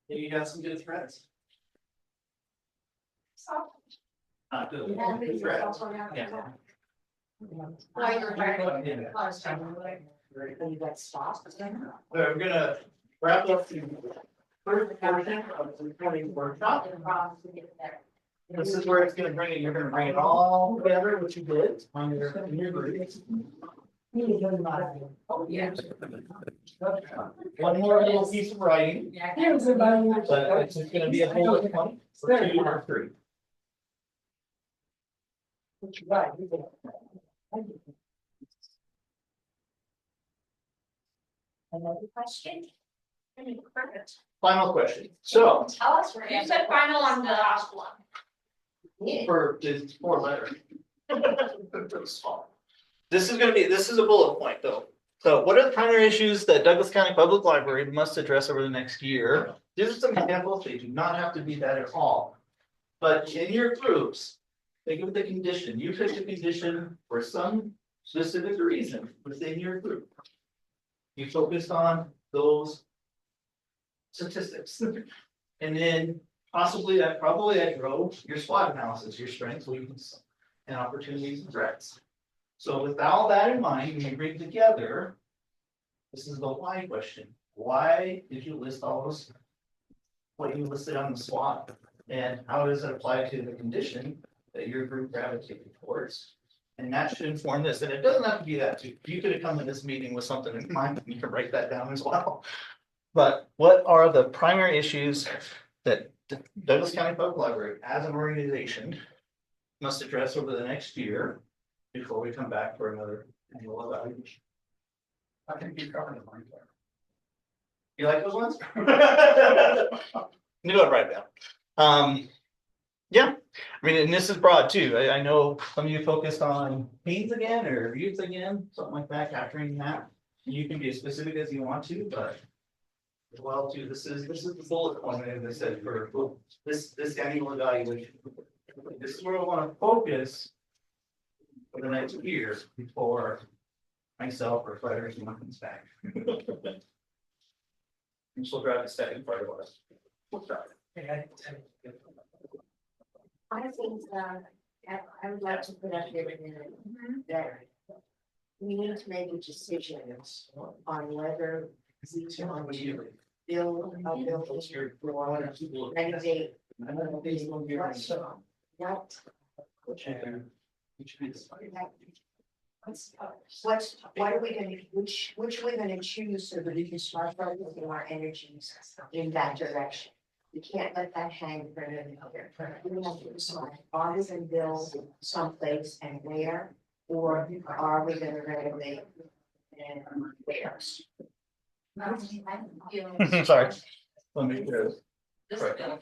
You got some good threats. Good. Yeah. Good threats. Yeah. Why you're right. You got stopped. We're gonna wrap up the first portion of the recording workshop. This is where it's gonna bring it, you're gonna bring it all together, what you did on in your group. Oh, yeah. One more little piece of writing, but it's just gonna be a bullet point for 2 or 3. Right. Another question? Perfect. Final question, so Tell us. where You said final on the last one. for this 4 letter. This is a bullet point though. So what are the primary issues that Douglas County Public Library must address over the next year? These are some examples, they do not have to be that at all. But in your groups, think of the condition, you pick a condition for some specific reason within your group. You focused on those statistics. And then probably that drove your SWOT analysis, your strengths, weaknesses, and opportunities and threats. So with all that in mind, when you bring together, this is the why question. Why did you list all those? What you listed on the SWOT, and how does it apply to the condition that your group gravitated towards? And that should inform this, and it doesn't have to be that too. You could have come to this meeting with something in mind, and you can write that down as well. But what are the primary issues that the Douglas County Public Library as an organization must address over the next year before we come back for another annual evaluation? I think you covered it right there. You like those ones? You go right now. Yeah, I mean, and this is broad too. I know some of you focused on teens again or youth again, something like that, capturing that. You can be as specific as you want to, but as well too, this is the bullet point, as I said, for this annual evaluation. This is where I want to focus for the next year before myself or Frederick comes back. And she'll drive the second part of us. I think, I would like to put up there in a minute that we need to make a decision on whether we want to build a building or renovate. What are we gonna, which we're gonna choose so that we can start focusing our energies in that direction? We can't let that hang for another. We have to decide, are we gonna build someplace and where? Or are we gonna renovate and where? Sorry. Let me do it. This Right. building,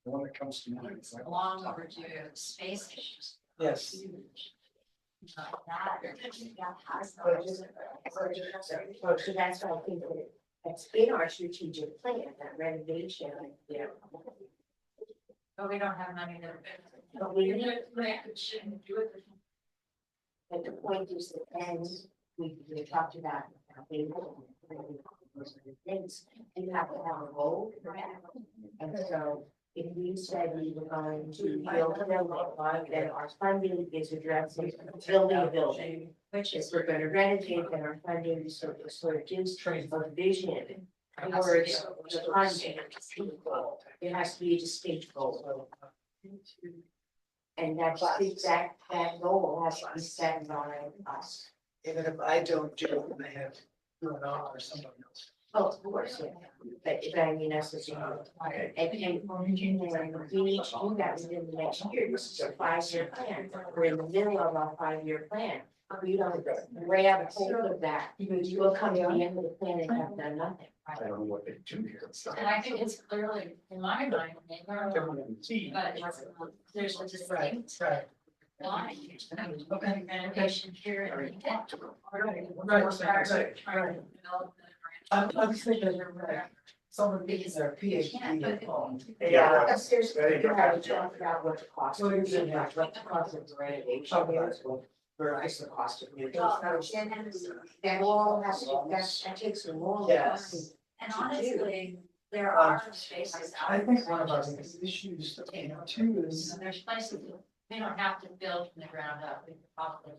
The one that comes to mind is like. long overdue space issues. Yes. Huge. That has So those. that's why I think that it's in our strategic plan, that renovation, you know. But we don't have money to. But we need, Shouldn't do it. but the point is that then we talked about. Things, and you have to have a goal for that. And so if we said we were going to build a building, then our funding is addressing building a building. Which is we're gonna renovate, then our funding is sort of gives a vision. Towards the funding. It has to be a distinct goal. And that's that goal has to be set by us. Even if I don't do it, I have to do it on or somebody else. Oh, of course, yeah, but I mean, that's the thing. And we need to do that within the next year, this is a 5-year plan, we're in the middle of our 5-year plan. We don't grab hold of that, you will come to the end of the plan and have done nothing. I don't know what they do here. And I think it's clearly, in my mind, but there's a distinct line. Renovation here and intent. I'm thinking, some of these are PhD. Yeah, upstairs, you have to talk about what the cost of, what the cost of the renovation is, versus the cost of new. That all has to, that takes a long time. Yes. And honestly, there are spaces out I there. think one of our biggest issues, too, is. And there's places that we don't have to build from the ground up, we could probably,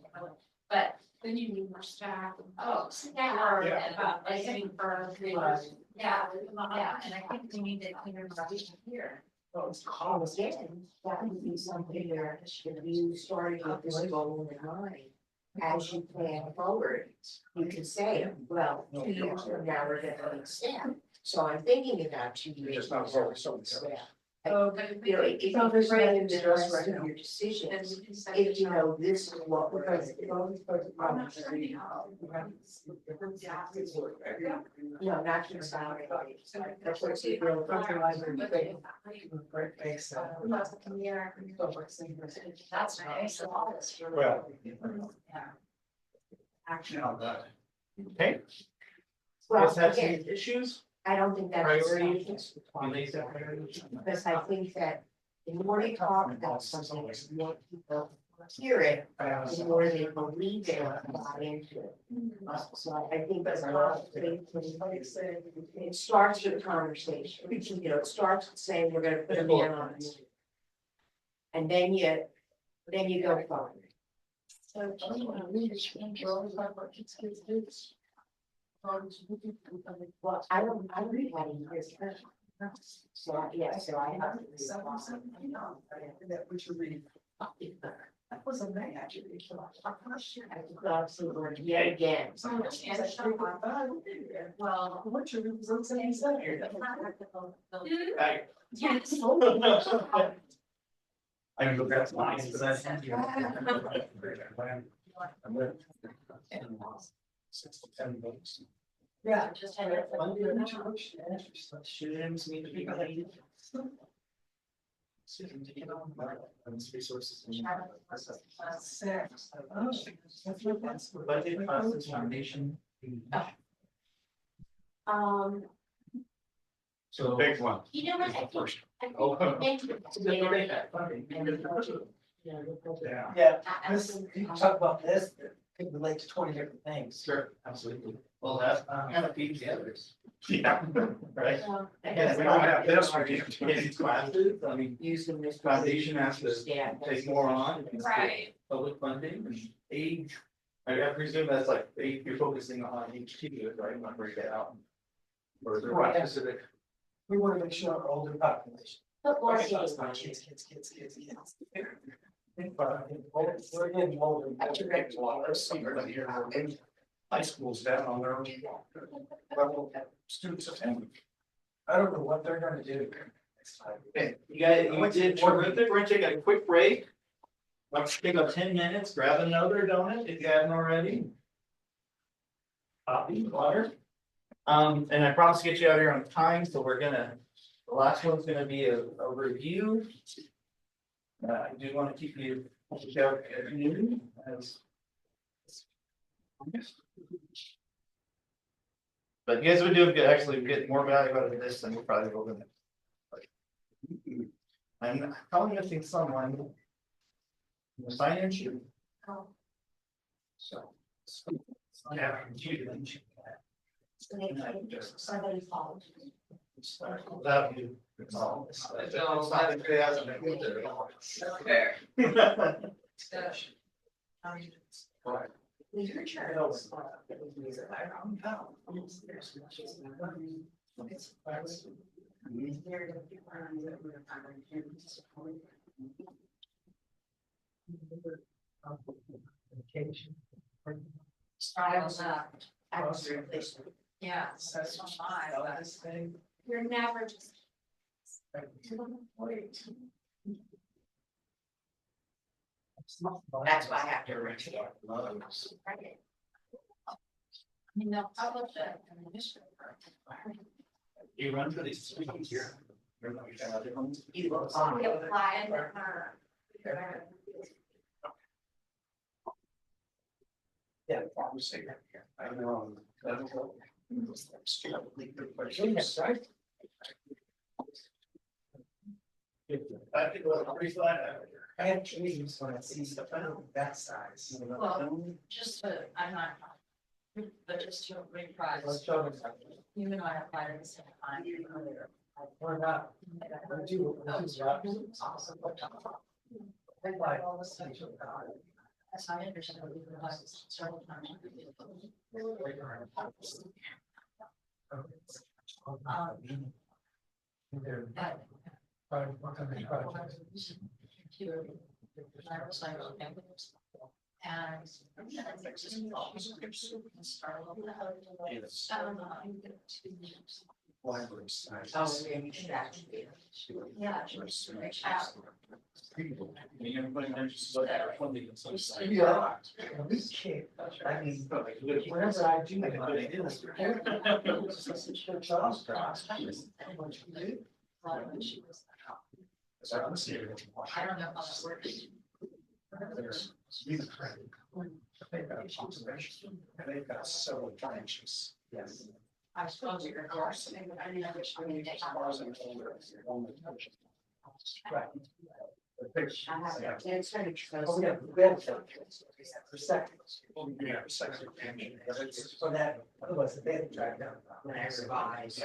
but then you need more staff. Oh, staff, Yeah. and about listening for, yeah, and I think we need to clear up here. Again, that would be something where if you started with this goal in mind, as you plan forward, you can say, well, 2 years from now, we're gonna need staff. So I'm thinking about 2 years. Just not so, so. Yeah. You know, if you frame the rest of your decisions, if you know, this is what we're gonna do. No, not consolidated. That's what you real. That's nice. Well. Yeah. Action on that. Okay, Well, let's have some again, issues. I don't think that's. Priorities. You make that priority? Because I think that the more you talk about something, the more people hear it, the more they believe it and buy into it. So I think that's it starts with a conversation, you know, it starts with saying we're gonna put a man on it. And then you go forward. So, Well, I don't read how to use it. So, yeah, so I have to. That we should read. That was a magic. Absolutely, yet again. well. What your results saying here? Hey. Yes. I know that's nice, but that's. Six to 10 votes. Yeah. Just had it. Students need to be made. Students to get on. Resources. Budget process foundation. So. Big one. You know what, I Oh. think it's very. Yeah. Yeah, this, you talk about this, it could relate to 20 different things. Sure, absolutely. Well, that kind of feeds the others, Yeah. right? Yeah, we don't have this one. Getting classes, I mean, Using this. foundation has to take more on. Right. Public funding and age. I presume that's like, you're focusing on each team, right? I'm not break that out. Or is there one Right. specific? We want to make sure our older population. But more Kids, kids. kids. We're getting older. High schools down on their own level of students attending. I don't know what they're gonna do. Okay, you guys, we're gonna take a quick break. Let's take about 10 minutes, grab another donut if you haven't already. Coffee, water. And I promise to get you out here on time, so the last one's gonna be a review. I do wanna keep you out at noon as. But you guys would do good, actually get more value out of this than we'll probably go with it. I'm probably missing someone. In the finance you. So. Yeah. Somebody called. Without you. It's all. It's not like it hasn't been good there. Your Charles. I was yeah, so You're never just. that's why I have to arrange it. I mean, they'll publish it in the newspaper. You run for these things here. You look We on. applied for. Yeah, obviously, I know. Yes, right. I think it was pretty fun. I have dreams when I see stuff, I don't know that size. Well, just to, I'm not, but just to reprise, Let's show them. even though I applied at the same time. Or not. I do, I do, yeah. I like all the stuff. That's how I understand what you realize several times. But I was like, okay. And start a yeah. Yeah. This kid, I mean, whenever I do. Charles cross. I don't know how that works. They've got several branches. Yes. I suppose you're course. I didn't know which one you take. Right. I have it. And it's very true. Oh, yeah, we have to. For seconds. Yeah, second. For that, otherwise they had to drive down. When I revised.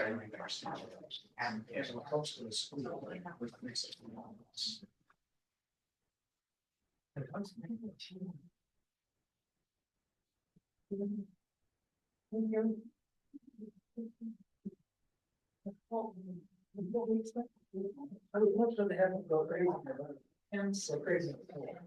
And as opposed to the school, which makes it. I would love them to have them go crazy. And so crazy. Yeah.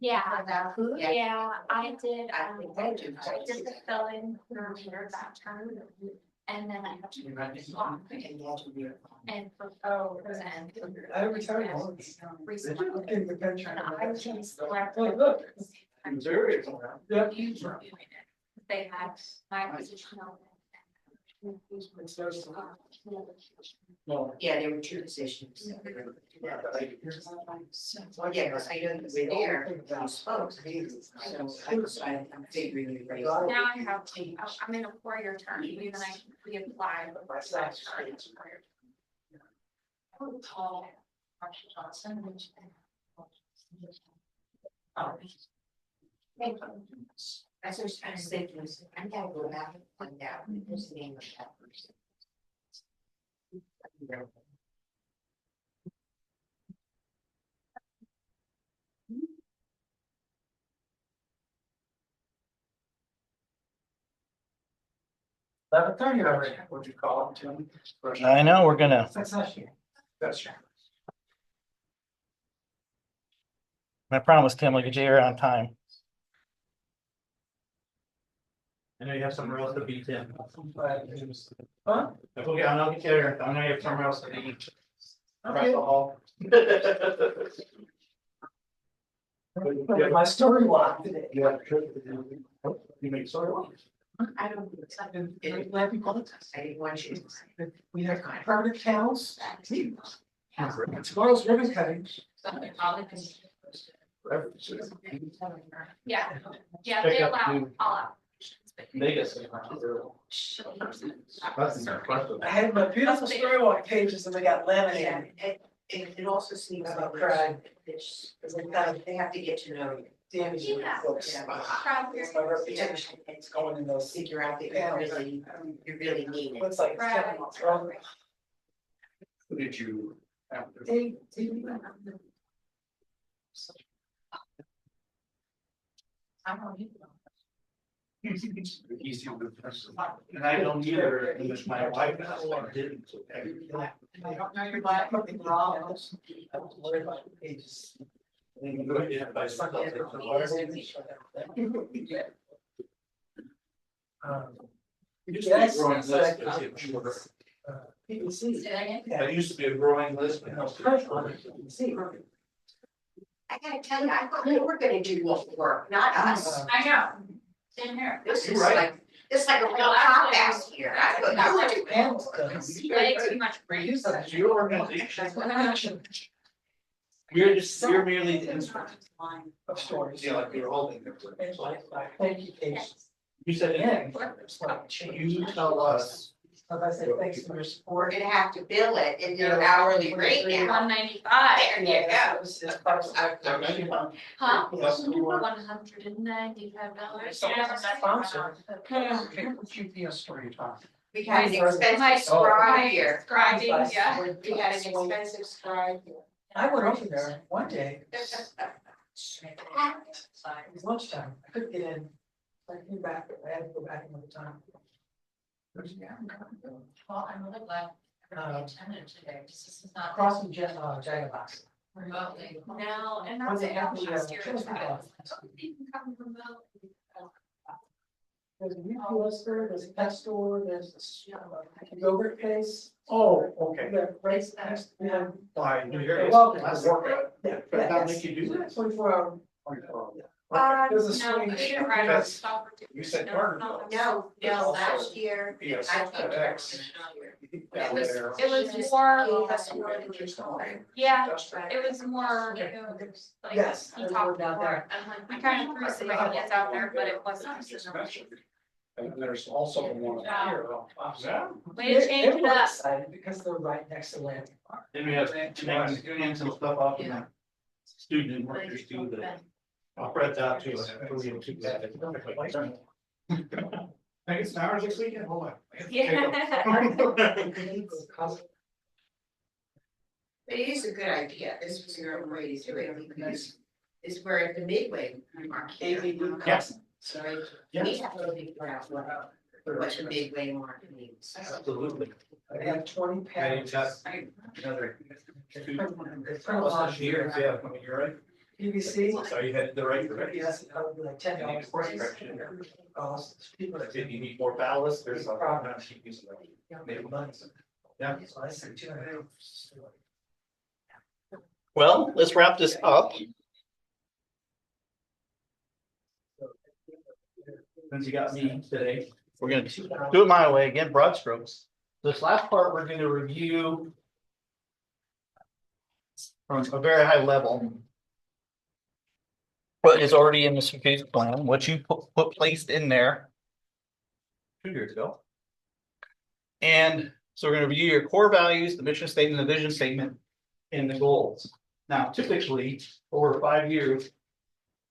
Yeah, Yeah. yeah, I did, I think they do. I did the fill-in for that term. And then I have to walk and propose and. I retired once. Recently. In the country. And I just left. Oh, look. Missouri. Yeah. They had my position on. No. Yeah, there were two positions. Well, yeah, because I know that we're there, those folks, so I'm figuring you raised. Now I have, I'm in a 4-year term, even I reapplied. Call Marcia Johnson, which. Oh. That's what I was thinking, I gotta go back and find out, what's the name of that person? 11:30 already, what'd you call it, Tim? I know, we're gonna. That's not you. That's you. I promise Tim, I'll get you here on time. I know you have somewhere else to be, Tim. Huh? Okay, I'll get you there. I know you have somewhere else to be. Across Okay. the hall. My story walk today. You make soda water? I don't. I didn't want you. We have permanent cows. Tomorrow's ribbon cutting. Something probably can. Yeah, yeah, Pick they up allow new- all applications, but. Vegas. I had my beautiful story walk pages and they got laminated. It also seems I'm like crying. it's, they have to get to know you. Damaging Yeah. books. Proud It's my reputation. It's going in those. Figure out that you really mean it. What's like Right. 7 months wrong? Who did you have to? I don't need them. Easy with this. And I don't either, and with my wife, that's why I didn't. I don't know your black, but they're all. I was worried about the pages. Yes. PVC. That used to be a growing list. but now it's- PVC. I gotta tell you, I thought they were gonna do what work, not us. I know, same here. This is like a real hot house here. I thought that was too bad. Panels done. Way too much brain. Use that. It's your organization. You're just, you're merely the instrument. Of stories. Yeah, like you're holding. Thank you, Paige. You said, Yeah. yeah, you tell us. If I say thanks for your We're support. gonna have to bill it in their hourly rate now. 195. There you go. This is part of- Huh? Yes, we want- $195. Sponsor. Which UPS store are you talking? We had an My- expensive scribe here. Scribing, yeah. We had an expensive scribe here. I went over there one day. It was lunchtime. I couldn't get in. I came back, I had to go back another time. Well, I'm really glad everybody attended today, because this is not Across from Jagabox. remotely. No, and When that's they it. have the, Last year children's as well. house. You can come remote. There's a UPS store, there's a pet store, there's a yogurt place. Oh, okay. Yeah, right, yeah. By New They're Year's. welcome. That's work. Yeah, But how yes. make you do that? 24 Okay. There's a No, swing. we didn't write our That's- stuff. You said No, Carter. no. No, Yeah. last year, Yes, I think FedEx. It was, There. it was Just more, gave us more than just one. yeah, That's right. it was more, like, Yes, he there's talked more down more, there. and like, we kind of threw some ideas out there, but it wasn't. And there's also the one here. Yeah. Way to change it They're up. excited because they're right next to Landing Park. Then we have unions and stuff off and student and workers do the. I'll spread that too. I think it's an hour this weekend, hold on. Yeah. But it is a good idea, this was your way to do it, because it's where at the Midway market. ABB Yes. So Yes. we have to figure out what the Midway market means. Absolutely. They have 20 pounds. Another. It's from last year. Yeah, you're right. PVC. So you had the right. Yes, it would be like $10. Cost. People If you need more ballast, there's a problem. make money. Yeah. So I said, $200. Well, let's wrap this up. Since you got me today, we're gonna do it my way again, broad strokes. This last part, we're gonna review from a very high level what is already in the strategic plan, what you put placed in there 2 years ago. And so we're gonna review your core values, the mission statement, the vision statement, and the goals. Now, typically, over 5 years,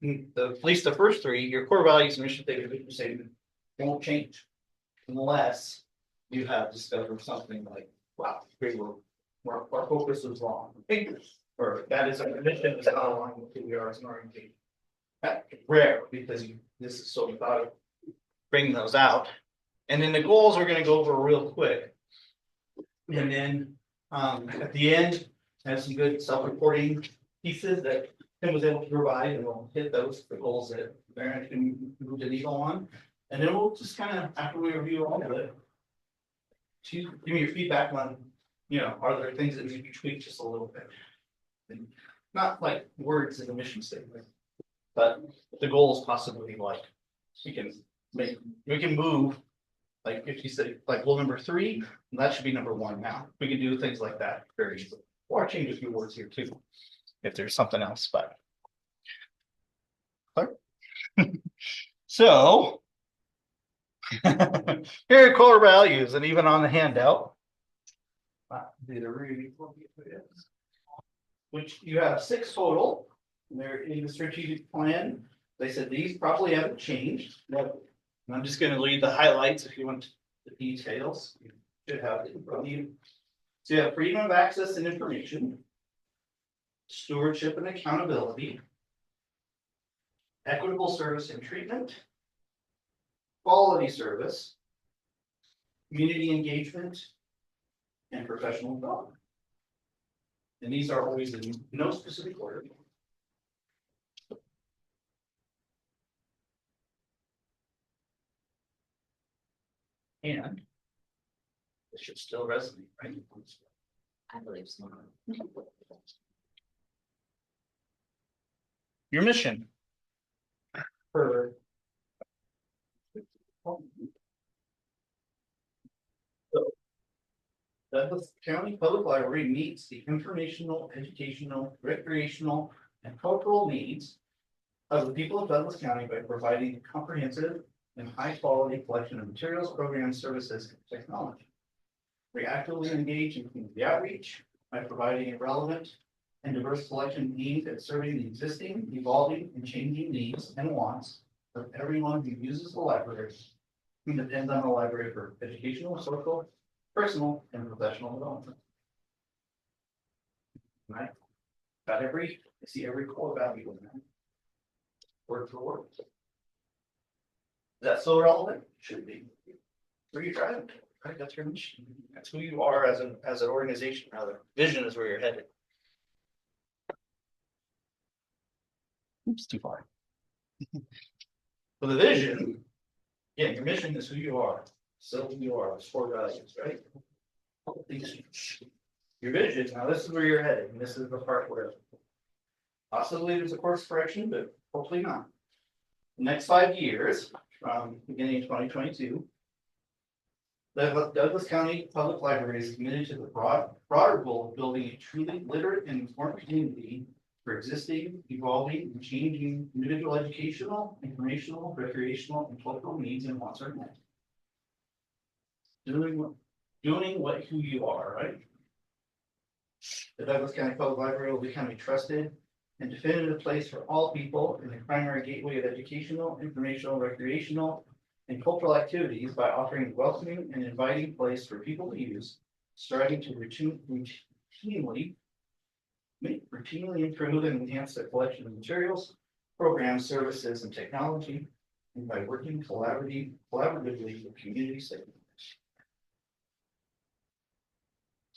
at least the first 3, your core values and mission statement, vision statement won't change. Unless you have discovered something like, wow, our focus is wrong. Or that is our mission is not aligned with who we are as an organization. That's rare because this is so thought of bringing those out. And then the goals we're gonna go over real quick. And then, at the end, have some good self-reporting pieces that Tim was able to provide, and we'll hit those, the goals that Baron can move the needle on. And then we'll just kind of, after we review all of it, give me your feedback on, are there things that need to be tweaked just a little bit? And not like words in the mission statement, but the goals possibly like, we can move. Like if you say, like goal number 3, that should be number 1 now. We can do things like that very easily. Or change a few words here too, if there's something else, but. So. Here are core values, and even on the handout. Which you have 6 total, and they're in the strategic plan. They said these probably haven't changed. And I'm just gonna leave the highlights if you want the details. You should have it in front of you. So you have freedom of access and information, stewardship and accountability, equitable service and treatment, quality service, community engagement, and professional development. And these are always in no specific order. And it should still resonate, right? I believe so. Your mission. For. Douglas County Public Library meets the informational, educational, recreational, and cultural needs of the people of Douglas County by providing a comprehensive and high-quality collection of materials, programs, services, and technology. We actively engage in community outreach by providing a relevant and diverse collection aimed at serving the existing, evolving, and changing needs and wants of everyone who uses the library, who depends on the library for educational, social, personal, and professional development. Right? I see every core value in that. Word for word. Is that so relevant? Should be. Where you driving to, right? That's your mission. That's who you are as an organization. Rather, vision is where you're headed. Oops, too far. For the vision, yeah, your mission is who you are. So who you are, the core values, right? Your vision, now this is where you're headed, and this is the part where possibly there's a course correction, but hopefully not. The next 5 years, from beginning of 2022, the Douglas County Public Library is committed to the broader goal of building a truly literate and informed community for existing, evolving, and changing individual educational, informational, recreational, and cultural needs and wants are met. Doing what who you are, right? The Douglas County Public Library will become a trusted and definitive place for all people and the primary gateway of educational, informational, recreational, and cultural activities by offering a welcoming and inviting place for people to use, striving to routinely improve and enhance their collection of materials, programs, services, and technology, and by working collaboratively with community stakeholders.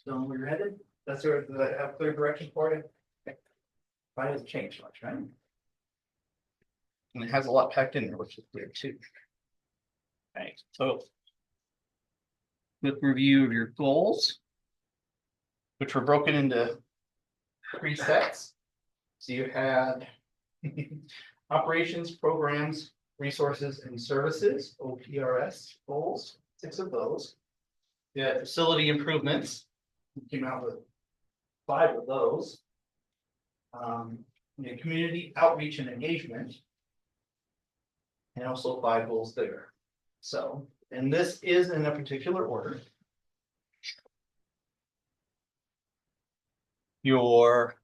So we're headed. That's where I have clear direction for it. Why doesn't change much, right? And it has a lot packed in there, which is clear too. Okay, so quick review of your goals, which were broken into 3 sets. So you had operations, programs, resources, and services, OPRS goals, 6 of those. You had facility improvements. Came out with 5 of those. Community outreach and engagement, and also 5 goals there. So, and this is in a particular order. Your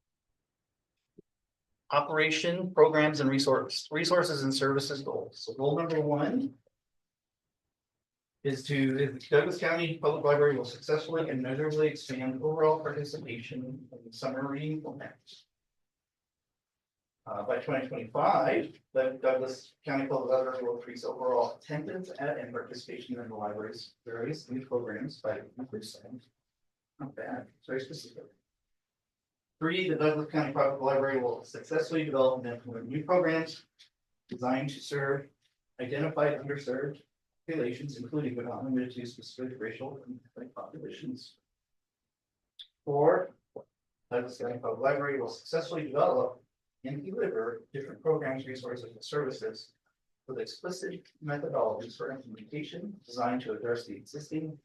operation, programs, and resources and services goals. So goal number 1 is the Douglas County Public Library will successfully and measurably expand overall participation in the summer reading programs. By 2025, the Douglas County Public Library will increase overall attendance at and participation in the library's various new programs by 1%. Not bad, it's very specific. 3, the Douglas County Public Library will successfully develop and implement new programs designed to serve identified underserved populations, including but not limited to specific racial and ethnic populations. 4, Douglas County Public Library will successfully develop and deliver different programs, resources, and services with explicit methodologies for implementation designed to address the existing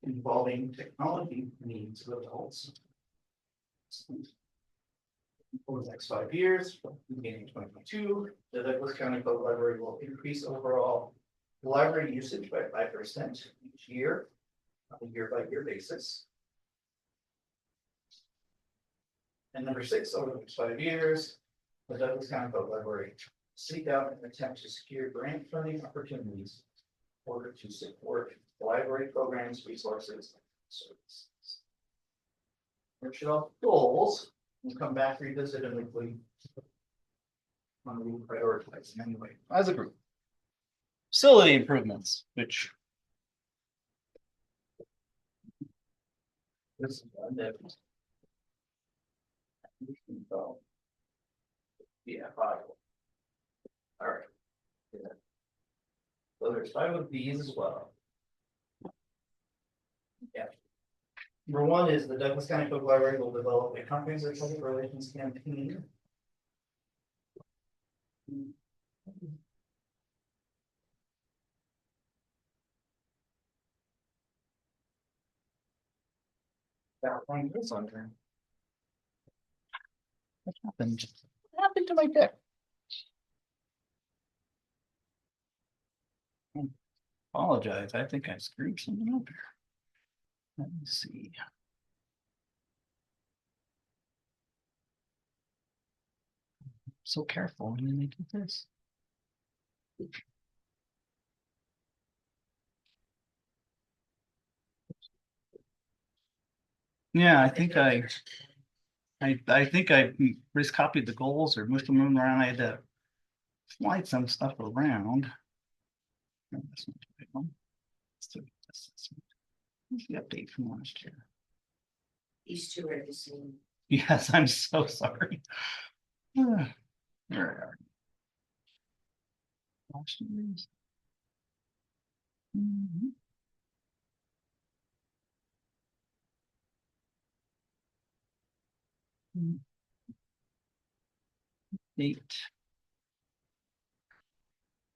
and evolving technology needs of adults. Over the next 5 years, beginning in 2022, the Douglas County Public Library will increase overall library usage by 5% each year on a year-by-year basis. And number 6, over the next 5 years, the Douglas County Public Library seek out and attempt to secure grant funding opportunities in order to support library programs, resources, and services. Workshop goals, we'll come back, revisit, and we want to prioritize anyway, as a group. Facility improvements, which this is one that yeah, 5. All right. Yeah. So there's 5 of these as well. Yeah. Number 1 is the Douglas County Public Library will develop a comprehensive public relations campaign. That one is on there. What happened? What happened to my deck? Apologize, I think I screwed something up here. Let me see. So careful, and then they do this. Yeah, I think I risk copied the goals or moved them around. I had to slide some stuff around. No, that's not the right one. What's the update from last year? These two are the same. Yes, I'm so sorry. There we are. Last year's. Mhm. Date.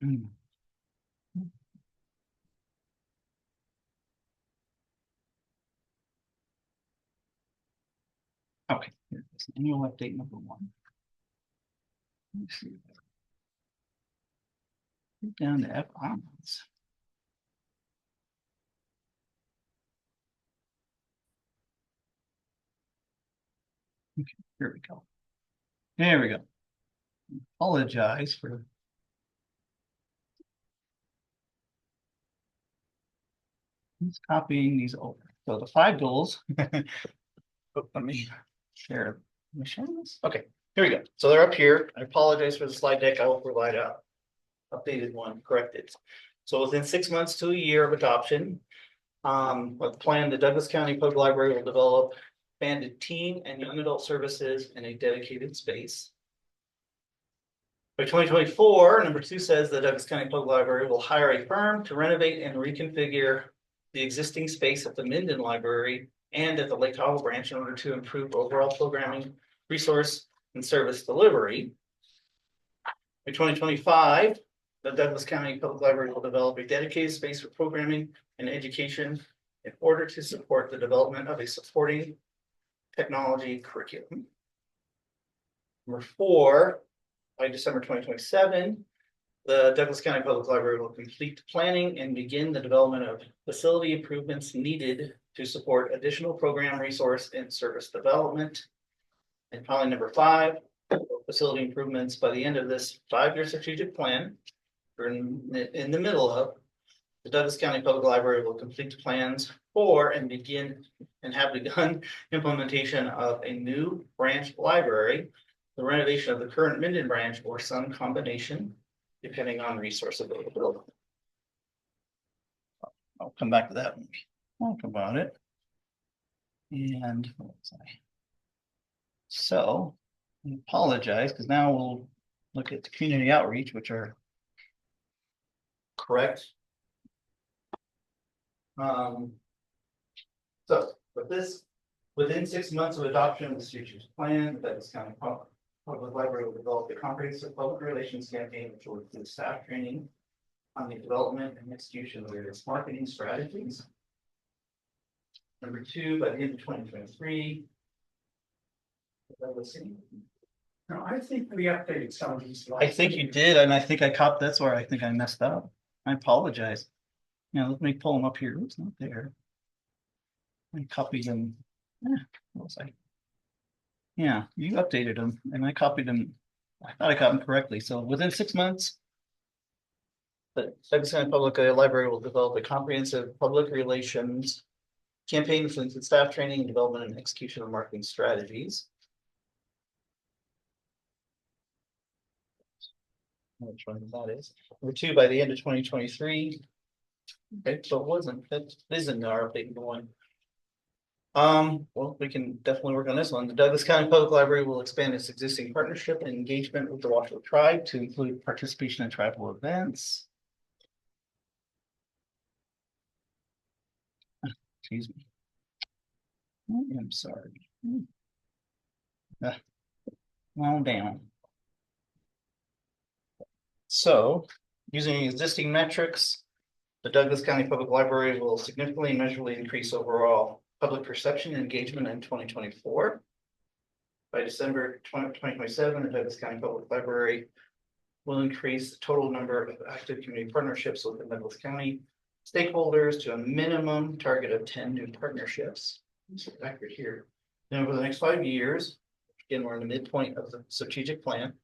Mm. Okay, here it is. Annual update number 1. Let me see. Get down to F onwards. Okay, here we go. There we go. Apologize for who's copying these over. So the 5 goals. Oh, let me share. Let me share this. Okay, here we go. So they're up here. I apologize for the slide deck. I will provide a updated one, corrected. So within 6 months to a year of adoption, with the plan, the Douglas County Public Library will develop expanded teen and young adult services in a dedicated space. By 2024, number 2 says the Douglas County Public Library will hire a firm to renovate and reconfigure the existing space at the Minden Library and at the Lake Howell branch in order to improve overall programming, resource, and service delivery. By 2025, the Douglas County Public Library will develop a dedicated space for programming and education in order to support the development of a supporting technology curriculum. Number 4, by December 2027, the Douglas County Public Library will complete planning and begin the development of facility improvements needed to support additional program, resource, and service development. And finally, number 5, facility improvements by the end of this 5-year strategic plan. We're in the middle of the Douglas County Public Library will complete plans for and have begun implementation of a new branch library the renovation of the current Minden branch or some combination, depending on resource availability. I'll come back to that when we talk about it. And what was I? So, I apologize, because now we'll look at the community outreach, which are correct. So, with this, within 6 months of adoption of the strategic plan, the Douglas County Public Library will develop a comprehensive public relations campaign, which will include staff training on the development and execution of various marketing strategies. Number 2, by the end of 2023. No, I think we updated some of these. I think you did, and I think I copied, that's where I think I messed up. I apologize. Now, let me pull them up here. It's not there. I copied them. What was I? Yeah, you updated them and I copied them. I thought I copied them correctly. So within 6 months, the Douglas County Public Library will develop a comprehensive public relations campaign for staff training and development and execution of marketing strategies. Which one that is? Number 2, by the end of 2023. Okay, so it wasn't, that isn't our updated one. Well, we can definitely work on this one. The Douglas County Public Library will expand its existing partnership and engagement with the Washoe Tribe to include participation in tribal events. Excuse me. I'm sorry. Well down. So, using existing metrics, the Douglas County Public Library will significantly and measurably increase overall public perception and engagement in 2024. By December 2027, the Douglas County Public Library will increase the total number of active community partnerships with the Douglas County stakeholders to a minimum target of 10 new partnerships. It's accurate here. And over the next 5 years, again, we're in the midpoint of the strategic plan.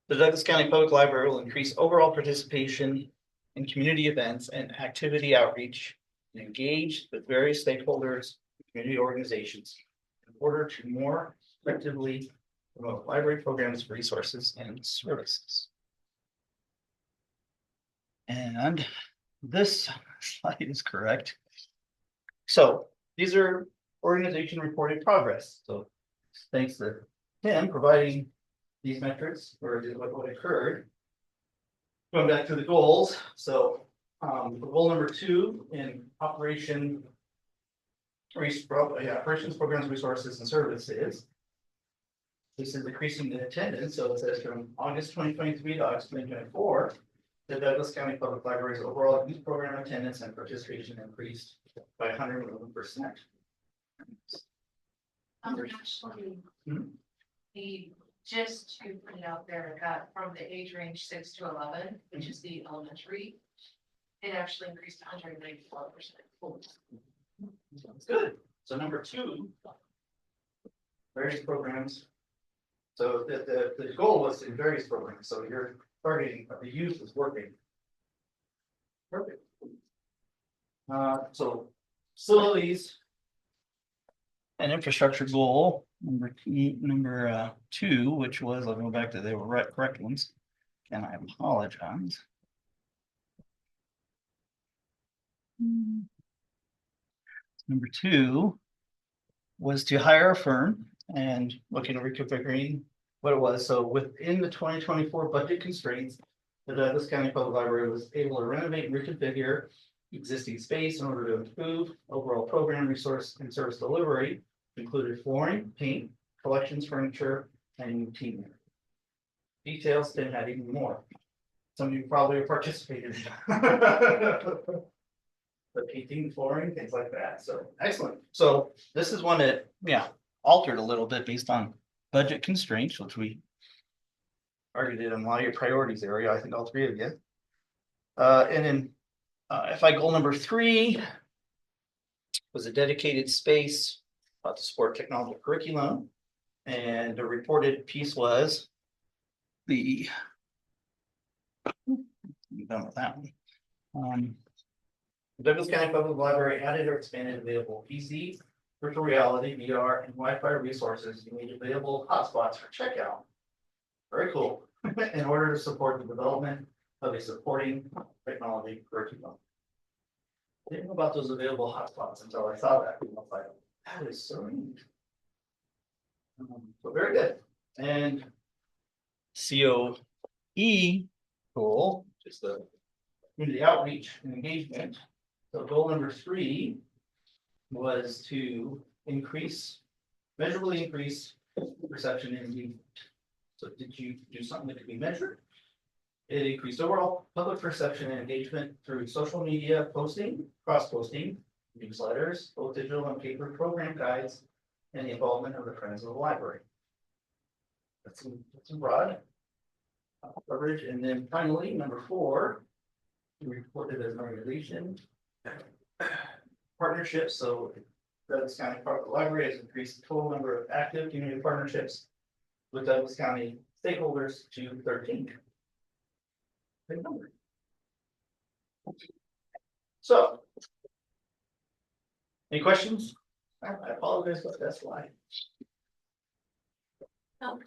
The Douglas County Public Library will increase overall participation in community events and activity outreach and engage with various stakeholders, community organizations in order to more effectively promote library programs, resources, and services. And this slide is correct. So these are organization reported progress. So thanks to Tim providing these metrics or what occurred. Going back to the goals. So goal number 2 in operations, programs, resources, and services. This is decreasing the attendance. So it says from August 2023 to August 2024, the Douglas County Public Library's overall youth program attendance and participation increased by 111%. Actually, the just to put it out there, got from the age range 6 to 11, which is the elementary, it actually increased 194%. That's good. So number 2, various programs. So the goal was in various programs. So you're targeting the youth is working. Perfect. So facilities and infrastructure goal number 2, which was, I'll go back to the correct ones, and I apologize. Number 2 was to hire a firm and looking at reconfiguring what it was. So within the 2024 budget constraints, the Douglas County Public Library was able to renovate and reconfigure existing space in order to improve overall program resource and service delivery, included flooring, paint, collections, furniture, and new team members. Details then had even more. Some of you probably have participated. The painting, flooring, things like that. So excellent. So this is one that, altered a little bit based on budget constraints, which we targeted on a lot of your priorities area. I think all 3 of you. And then FI goal number 3 was a dedicated space to support technology curriculum. And the reported piece was the, I'm done with that one. The Douglas County Public Library added or expanded available PC, virtual reality, VR, and Wi-Fi resources, you need available hotspots for checkout. Very cool. In order to support the development of a supporting technology curriculum. I didn't know about those available hotspots until I saw that. I was like, that is so neat. So very good. And COE goal, which is the community outreach and engagement. So goal number 3 was to measurably increase perception and engagement. So did you do something that could be measured? It increased overall public perception and engagement through social media posting, cross-posting, newsletters, both digital and paper program guides, and the involvement of the Friends of the Library. That's some broad coverage. And then finally, number 4, we reported as an organization partnerships. So Douglas County Public Library has increased the total number of active community partnerships with Douglas County stakeholders to 13. Big number. So, any questions? I apologize, but that's why. Can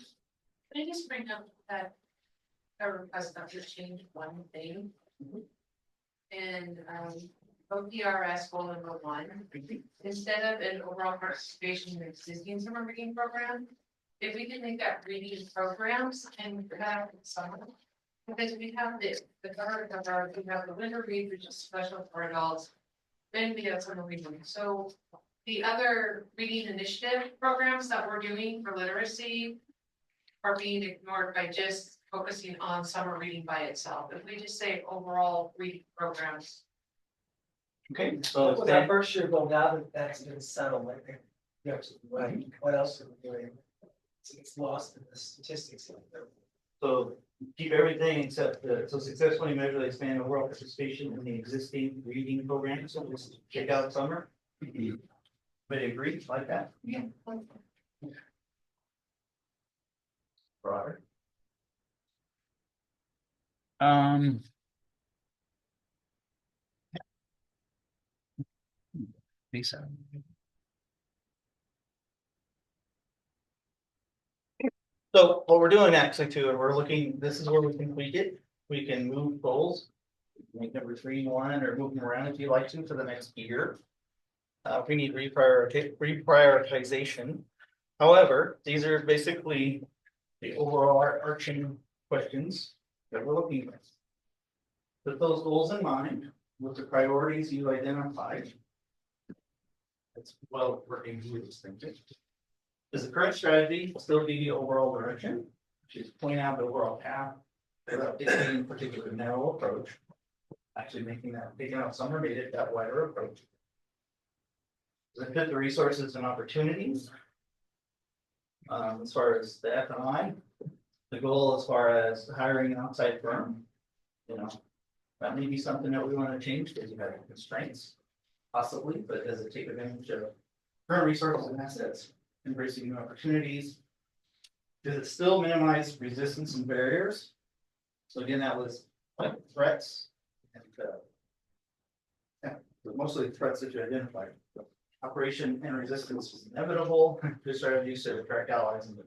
I just bring up that a request not to change one thing? And OPRS goal number 1, instead of an overall participation in existing summer reading program, if we can make that reading programs and have summer. Because we have the cover, we have the winter read, which is special for adults. Then we have summer reading. So the other reading initiative programs that we're doing for literacy are being ignored by just focusing on summer reading by itself. If we just say overall reading programs. Okay, so Well, that first year goal, now that that's been settled, I think, you're absolutely right. What else are we doing? It's lost in the statistics. So keep everything except so successfully measure the expand overall participation in the existing reading program. So just check out summer. But agree like that? Yeah. Broader. Lisa. So what we're doing actually too, and we're looking, this is where we can tweak it. We can move goals. Make number 3 1 or move them around if you like to for the next year. We need reprioritization. However, these are basically the overall arching questions that we're looking at. With those goals in mind, with the priorities you identified. It's well working through this thing. Does the current strategy still be the overall direction? Which is point out the overall path without taking a particular narrow approach. Actually making that, taking out summer, made it that wider approach. Does it fit the resources and opportunities? As far as the F&I, the goal as far as hiring an outside firm, that may be something that we want to change because you have constraints, possibly, but does it take advantage of current resources and assets, embracing new opportunities? Does it still minimize resistance and barriers? So again, that was threats and mostly threats that you identified. Operation and resistance is inevitable. Good strategies to attract allies and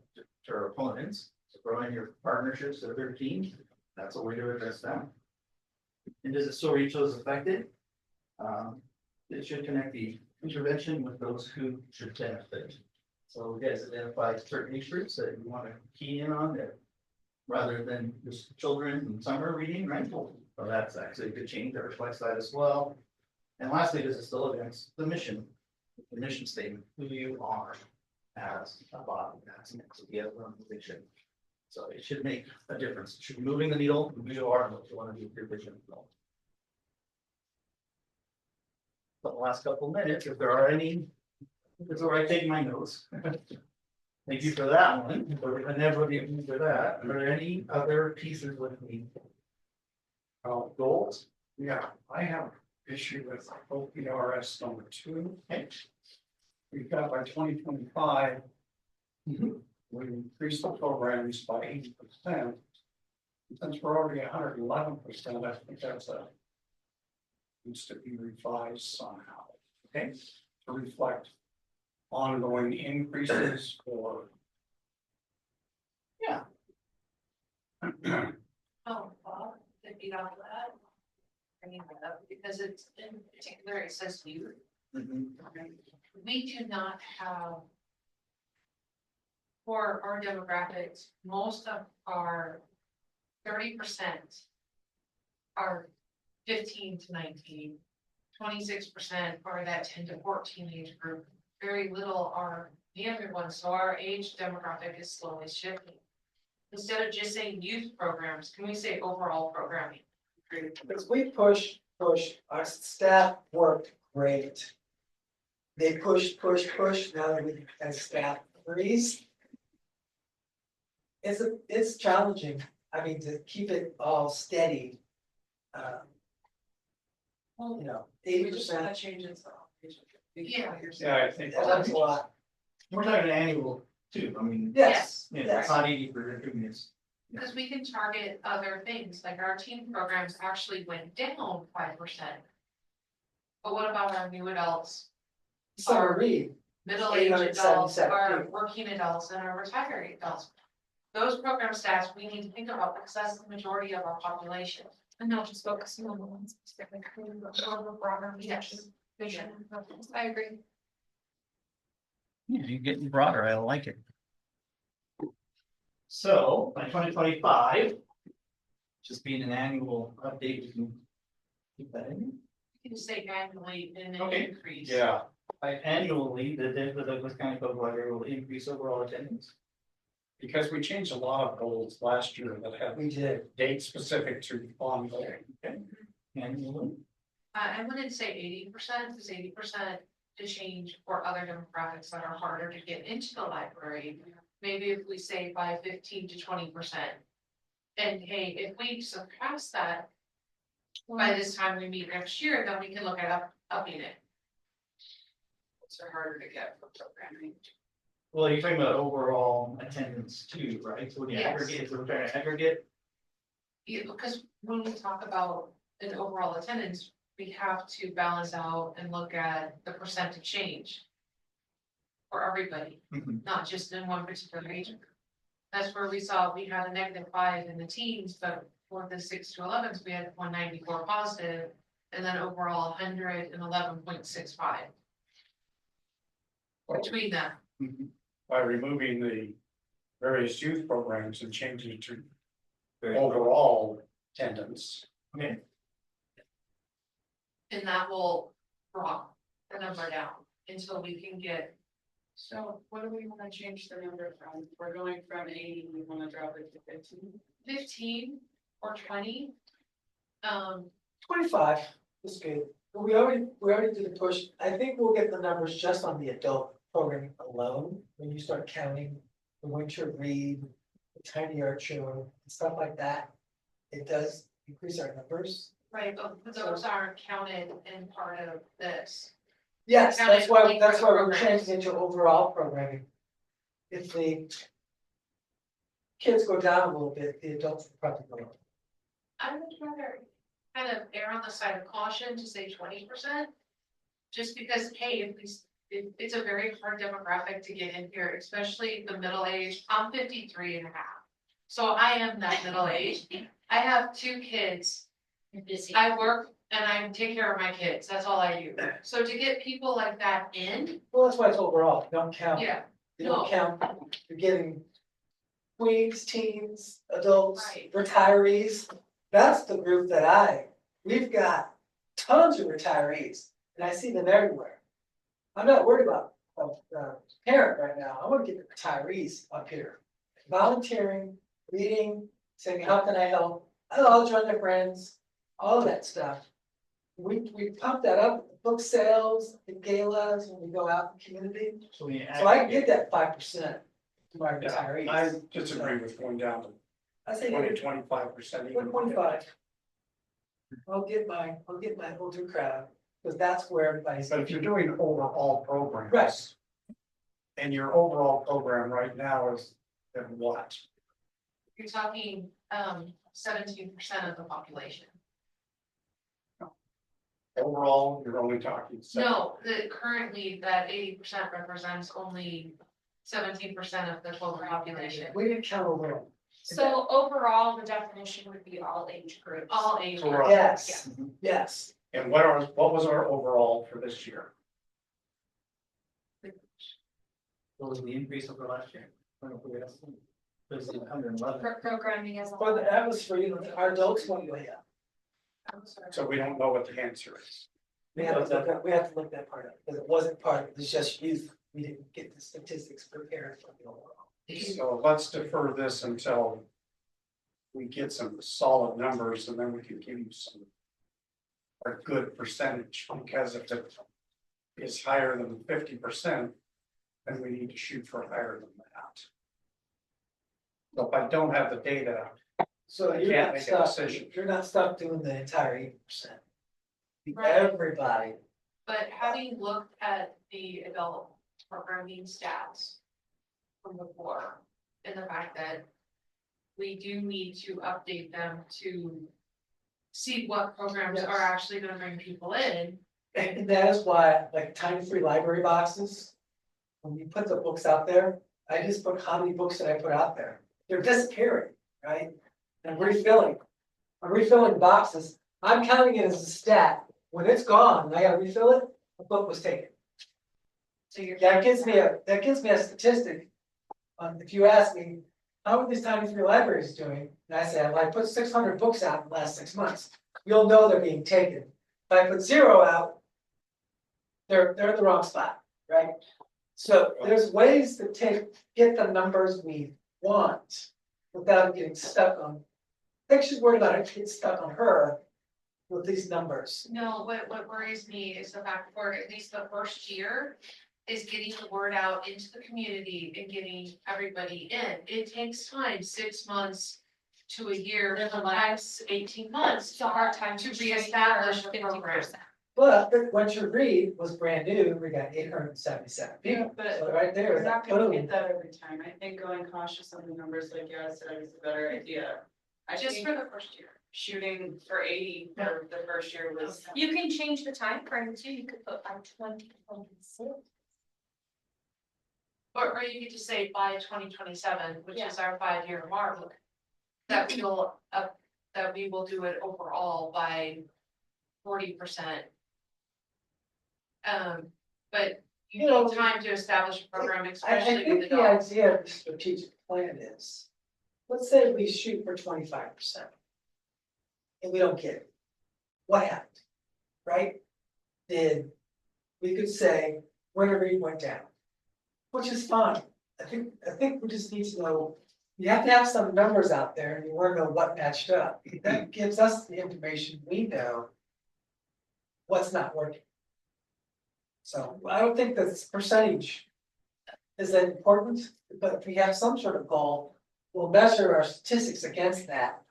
deter opponents. So growing your partnerships with other teams, that's a way to address that. And does it still reach those affected? It should connect the intervention with those who should benefit. So you guys identify certain age groups that you want to key in on that rather than just children and summer reading, right? So that's actually a good change that reflects that as well. And lastly, does it still advance the mission statement, who you are as a body, as an entity, as an organization. So it should make a difference. It should be moving the needle, who you are, and what you want to do with your vision. But the last couple of minutes, if there are any, it's where I take my notes. Thank you for that one. I never even for that. Are there any other pieces with me? Goals? Yeah, I have issue with OPRS number 2. Okay. We've got by 2025. We increased the programs by 80%. Since we're already 111%, I think that's needs to be revised somehow. Okay, to reflect ongoing increases or? Yeah. Oh, Bob, to beat off that. Bringing that up, because it's in particular, it says youth. We do not have. For our demographics, most of our 30% are 15 to 19. 26% are that 10 to 14 age group. Very little are the younger ones, so our age demographic is slowly shifting. Instead of just saying youth programs, can we say overall programming? Because we push, our staff worked great. They push, now that we have staff freeze. It's challenging, I mean, to keep it all steady. You know, We just 80%, wanna change it. Yeah. Yeah, I think. that's a lot, We're talking annual too, I mean. yes, Yeah, yes. it's not easy for recruitment. Because we can target other things, like our teen programs actually went down 5%. But what about our new adults, Summer read, middle-aged adults, 877 our people. working adults, and our retired adults? Those program stats we need to think about because that's the majority of our population. And not just focusing on the ones specific, or broader Yes. vision. I agree. Yeah, you're getting broader, I like it. So, by 2025. Just being an annual update, we can keep that in. You can say annually and then Okay. increase. Yeah, By annually, the Douglas County Public Library will increase overall attendance. because we changed a lot of goals last year that have we did, date specific to ongoing. Annually. I wouldn't say 80%, because 80% to change for other demographics that are harder to get into the library. Maybe if we say by 15 to 20%. And hey, if we surpass that. By this time we meet next year, then we can look at upping it. It's harder to get for programming. Well, you're talking about overall attendance too, right? So when you Yes. aggregate, so we're trying to aggregate. Yeah, because when we talk about an overall attendance, we have to balance out and look at the percentage change. For everybody, not just in one particular age group. That's where we saw we had a -5 in the teens, but for the 6 to 11s, we had 194 positive. And then overall 111.65. Between them. By removing the various youth programs and changing it to overall attendance. Okay, And that will drop the number down until we can get. So what do we wanna change the number from? We're going from 80, we wanna drop it to 15. 15 or 20. 25 is good. But we already did a push, I think we'll get the numbers just on the adult program alone, when you start counting the winter read, the tiny art show, and stuff like that. It does increase our numbers. Right, but those aren't counted in part of this. Yes, Counted that's why only for the we're programs. changing it to overall programming. If the kids go down a little bit, the adults will probably go up. I would rather kind of err on the side of caution to say 20%. Just because, hey, it's a very hard demographic to get in here, especially the middle age. I'm 53 and a half. So I am that middle age. I have 2 kids. You're busy. I work and I take care of my kids. That's all I do. So to get people like that in, Well, that's why it's overall, you don't count. yeah, You don't no. count, you're getting tweens, teens, adults, Right. retirees. That's the group that we've got tons of retirees, and I see them everywhere. I'm not worried about a parent right now, I wanna get the retirees up here. Volunteering, reading, saying, how can I help? I'll join their friends, all of that stuff. We pump that up, book sales, the galas, when we go out in the community. so when you So I can aggregate, get that 5% to my Yeah, retirees. I disagree with going down to I say 20-25%. 125. I'll get my older crowd, because that's where everybody's. But if you're doing overall programs. Right. And your overall program right now is then what? You're talking 17% of the population. Overall, you're only talking. No, currently that 80% represents only 17% of the total population. We didn't count overall. So overall, the definition would be all age groups. All ages. Correct. Yes, yes. And what was our overall for this year? What was the increase over last year? It was 111. Programming as a Well, whole. that was for you, our adults went way up. So we don't know what the answer is. We have to look that part up, because it wasn't part of it, it's just youth, we didn't get the statistics prepared for the overall. So let's defer this until we get some solid numbers and then we can give you some a good percentage, because if it is higher than 50%, then we need to shoot for higher than that. So if I don't have the data, So I you're can't not make a stuck, decision. you're not stuck doing the entire 8%. Right. Everybody, But having looked at the adult programming stats from before, and the fact that we do need to update them to see what programs Yes. are actually gonna bring people in. and that is why, like, time free library boxes. When you put the books out there, I just put how many books did I put out there? They're disappearing, right? And I'm refilling boxes, I'm counting it as a stat, when it's gone, and I gotta refill it, the book was taken. So you're. That gives me a statistic. If you ask me, how are these tiny free libraries doing? And I say, well, I put 600 books out in the last 6 months, you'll know they're being taken. If I put 0 out, they're in the wrong spot, right? So there's ways to get the numbers we want without getting stuck on. I think she's worried about it getting stuck on her with these numbers. No, what worries me is the fact for at least the first year is getting the word out into the community and getting everybody in. It takes time, 6 months to a year, sometimes 18 months. It's a hard time To train reestablish for the 50%. program. But what you read was brand new, we got 877 people, But so right there, we're is not that gonna boom. get that every time. I think going cautious on the numbers, like Yara said, is a better idea. I Just think for the first year. shooting for 80 for the first year was. You can change the time frame too, you could put by 2026. Or you could just say by 2027, which is our 5-year mark. That we will do it overall by 40%. But you You know, need time to establish a program, I especially with think the adults. idea of the strategic plan is, let's say we shoot for 25%. And we don't get it. What happened? Right? We could say, winter read went down. Which is fine. I think we just need to know, you have to have some numbers out there and you wanna know what matched up. That gives us the information we know. What's not working. So I don't think this percentage is that important, but if we have some sort of goal, we'll measure our statistics against that.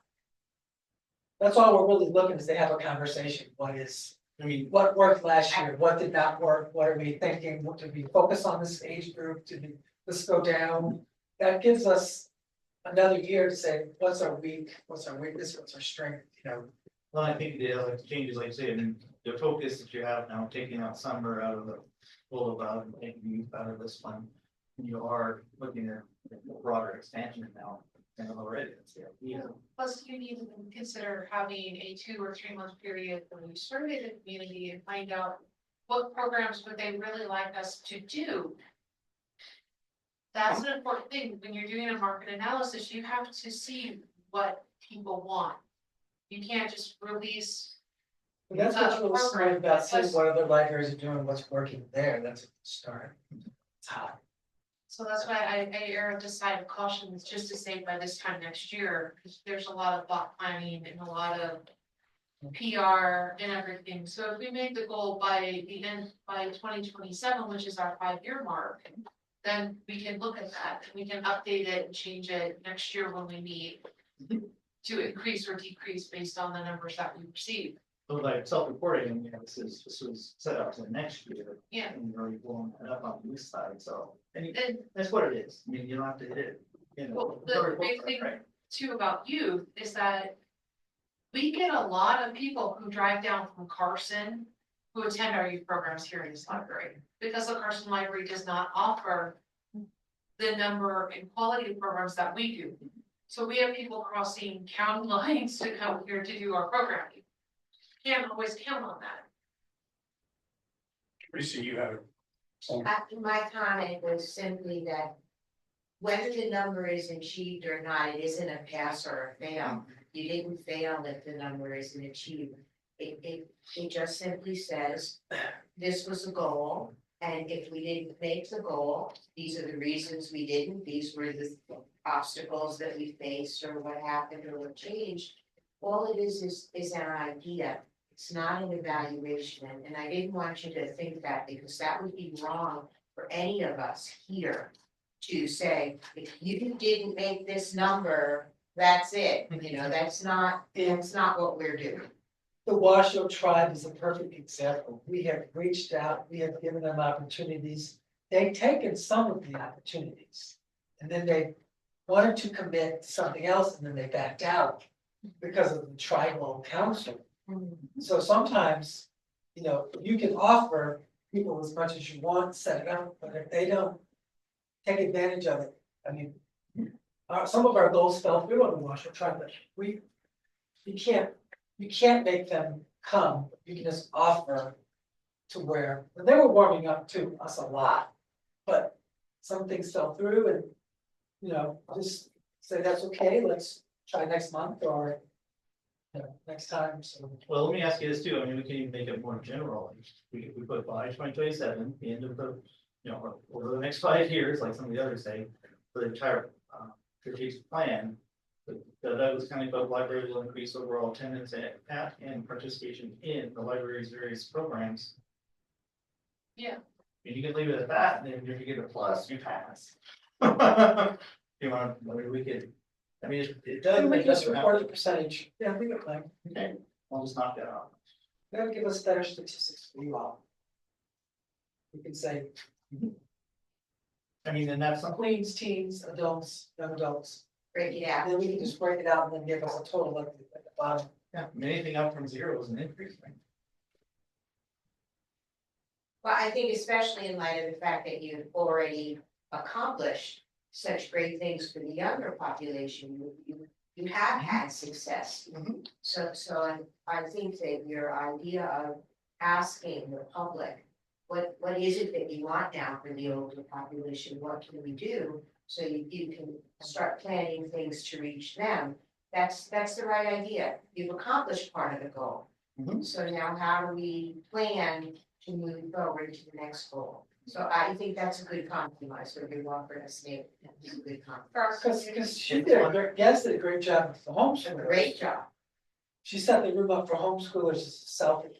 That's all we're really looking is to have a conversation. What worked last year? What did not work? What are we thinking? What did we focus on this age group? Did this go down? That gives us another year to say, what's our weakness, what's our strength, Well, I think the other changes, like I say, I mean, the focus that you have now, taking out summer out of the full of and taking youth out of this one. You are looking at a broader expansion now, and already, that's the idea. Plus, you need to consider having a 2 or 3 month period when you survey the community and find out what programs would they really like us to do. That's an important thing. When you're doing a market analysis, you have to see what people want. You can't just release. That's what's really smart about seeing what other libraries are doing, what's working there. That's a start. It's hot. So that's why I err on the side of caution, is just to say by this time next year, because there's a lot of block planning and a lot of PR and everything. So if we make the goal by 2027, which is our 5-year mark, then we can look at that. We can update it and change it next year when we meet to increase or decrease based on the numbers that we receive. So like self-reporting, this was set up to next year. Yeah. And you're already blowing it up on the east side, so, and And that's what it is, I mean, you don't have to hit it. well, the big thing too about youth is that We get a lot of people who drive down from Carson who attend our youth programs here in this library, because the Carson Library does not offer the number and quality of programs that we do. So we have people crossing county lines to come here to do our programming. Can't always count on that. Teresa, you have some, My comment was simply that whether the number is achieved or not, it isn't a pass or a fail. You didn't fail if the number isn't achieved. It just simply says, this was a goal, and if we didn't make the goal, these are the reasons we didn't, these were the obstacles that we faced, or what happened, or what changed. All it is an idea. It's not an evaluation, and I didn't want you to think that, because that would be wrong for any of us here to say, if you didn't make this number, that's it, you know, that's not what we're doing. The Washoe tribe is a perfect example. We have reached out, we have given them opportunities. They've taken some of the opportunities. And then they wanted to commit to something else, and then they backed out because of the tribal council. So sometimes, you know, you can offer people as much as you want, set it up, but if they don't take advantage of it, I mean, some of our goals fell through on the Washoe tribe, but you can't make them come, you can just offer to where, and they were warming up to us a lot. But some things fell through, and, you know, just say that's okay, let's try next month or, you know, next time, so. Well, let me ask you this too, I mean, we can even make it more general, we put by 2027, the end of the, you know, or over the next 5 years, like some of the others say, for the entire strategic plan. The Douglas County Public Library will increase overall attendance at and participation in the library's various programs. Yeah. And you can leave it at that, and then if you get a plus, you pass. You want, we could, I mean, it does. And we it can does just report the percentage, yeah, leave it blank, Okay, I'll just knock that off. that'll give us better statistics for you all. We can say I mean, and that's something, Queens, teens, adults, young adults, Break it out. and then we can just break it out and then give us a total at the bottom. yeah, I mean, anything up from 0 is an increase, right? Well, I think especially in light of the fact that you've already accomplished such great things for the younger population, you have had success. Mhm. So I think that your idea of asking the public, what is it that you want now for the older population, what can we do? So you can start planning things to reach them, that's the right idea, you've accomplished part of the goal. Mhm. So now how do we plan to move forward to the next goal? So I think that's a good compromise, what you're offering us, Nate, is a good compromise. Cause she did, Yes did a great job with the homeschoolers. Great job. She set the room up for homeschoolers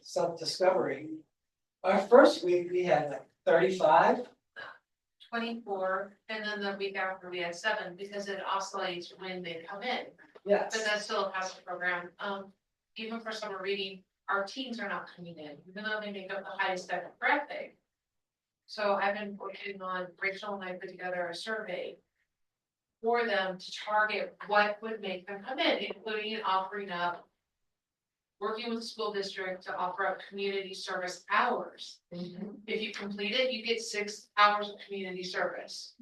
self-discovery. Our first week, we had like 35. 24, and then the week after we had 7, because it oscillates when they come in, Yes. but that's still a passive program. Even for summer reading, our teens are not coming in, even though they make up the highest demographic. So I've been working on, Rachel and I put together a survey for them to target what would make them come in, including offering up, working with the school district to offer up community service hours. If you complete it, you get 6 hours of community service.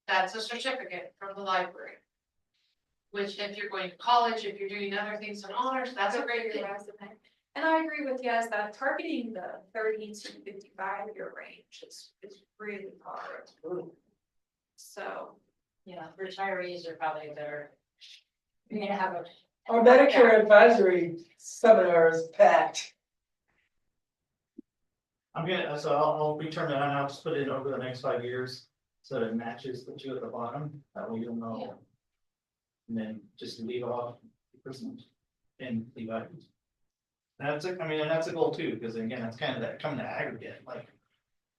That's a certificate from the library. Which if you're going to college, if you're doing other things in honors, that's a great thing. And I agree with you as that targeting the 30 to 55-year range is really hard. So, Yeah, retirees are probably better. You're gonna have a. Our Medicare advisory seminar is packed. I'm gonna, so I'll return that, and I'll just put it over the next 5 years, so it matches the 2 at the bottom, that way you'll know. Yeah. And then just leave off the percentage and leave out. That's a, I mean, and that's a goal too, because again, that's kind of that coming to aggregate, like.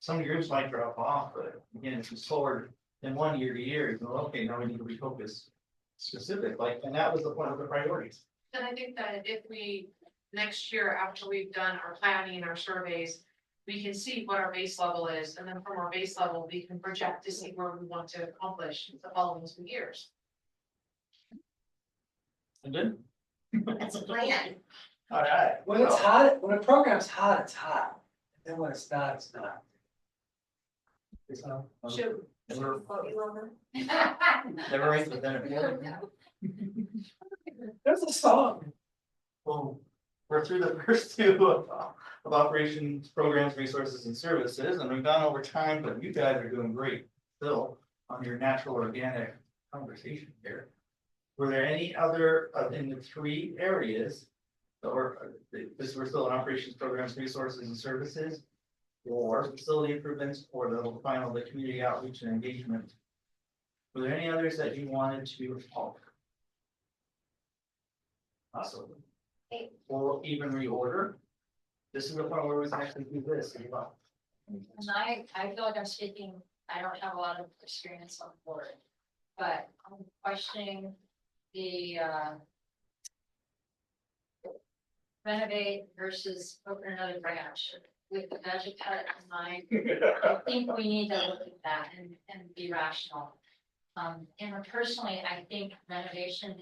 Some groups might drop off, but again, it's just forward in 1 year to year, you know, okay, now we need to refocus. Specific, like, and that was the point of the priorities. And I think that if we, next year, after we've done our planning and our surveys, we can see what our base level is, and then from our base level, we can project to see where we want to accomplish the following 2 years. And then, That's a plan. All right. When it's hot, when a program's hot, it's hot. And when it's not, it's not. So, Should Never quote you on that? never raised with them. there's a song. Well, we're through the first two of operations, programs, resources and services, and we've gone over time, but you guys are doing great still on your natural organic conversation here. Were there any other in the three areas? Or this, we're still in operations, programs, resources and services, or facility improvements, or the final, the community outreach and engagement. Were there any others that you wanted to talk? Awesome. Or even reorder. This is the point where we can actually do this as well. And I feel like I'm speaking, I don't have a lot of experience on board, but I'm questioning the, renovate versus open another branch with the budget cut in mind. I think we need to look at that and be rational. And personally, I think renovation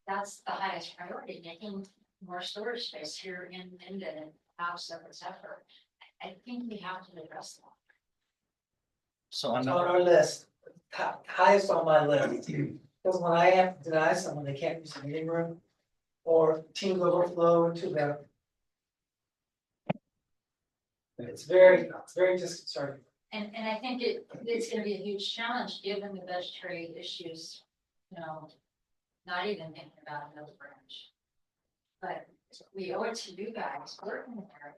that's the highest priority, making more storage space here in Minden and house of its effort. I think we have to address that. So It's on our list, highest on my list. Because when I have to deny someone, they can't use the meeting room. Or teams overflow into the. It's very disconcerting. And I think it's gonna be a huge challenge, given the budgetary issues, not even thinking about another branch. But we owe it to you guys, working there,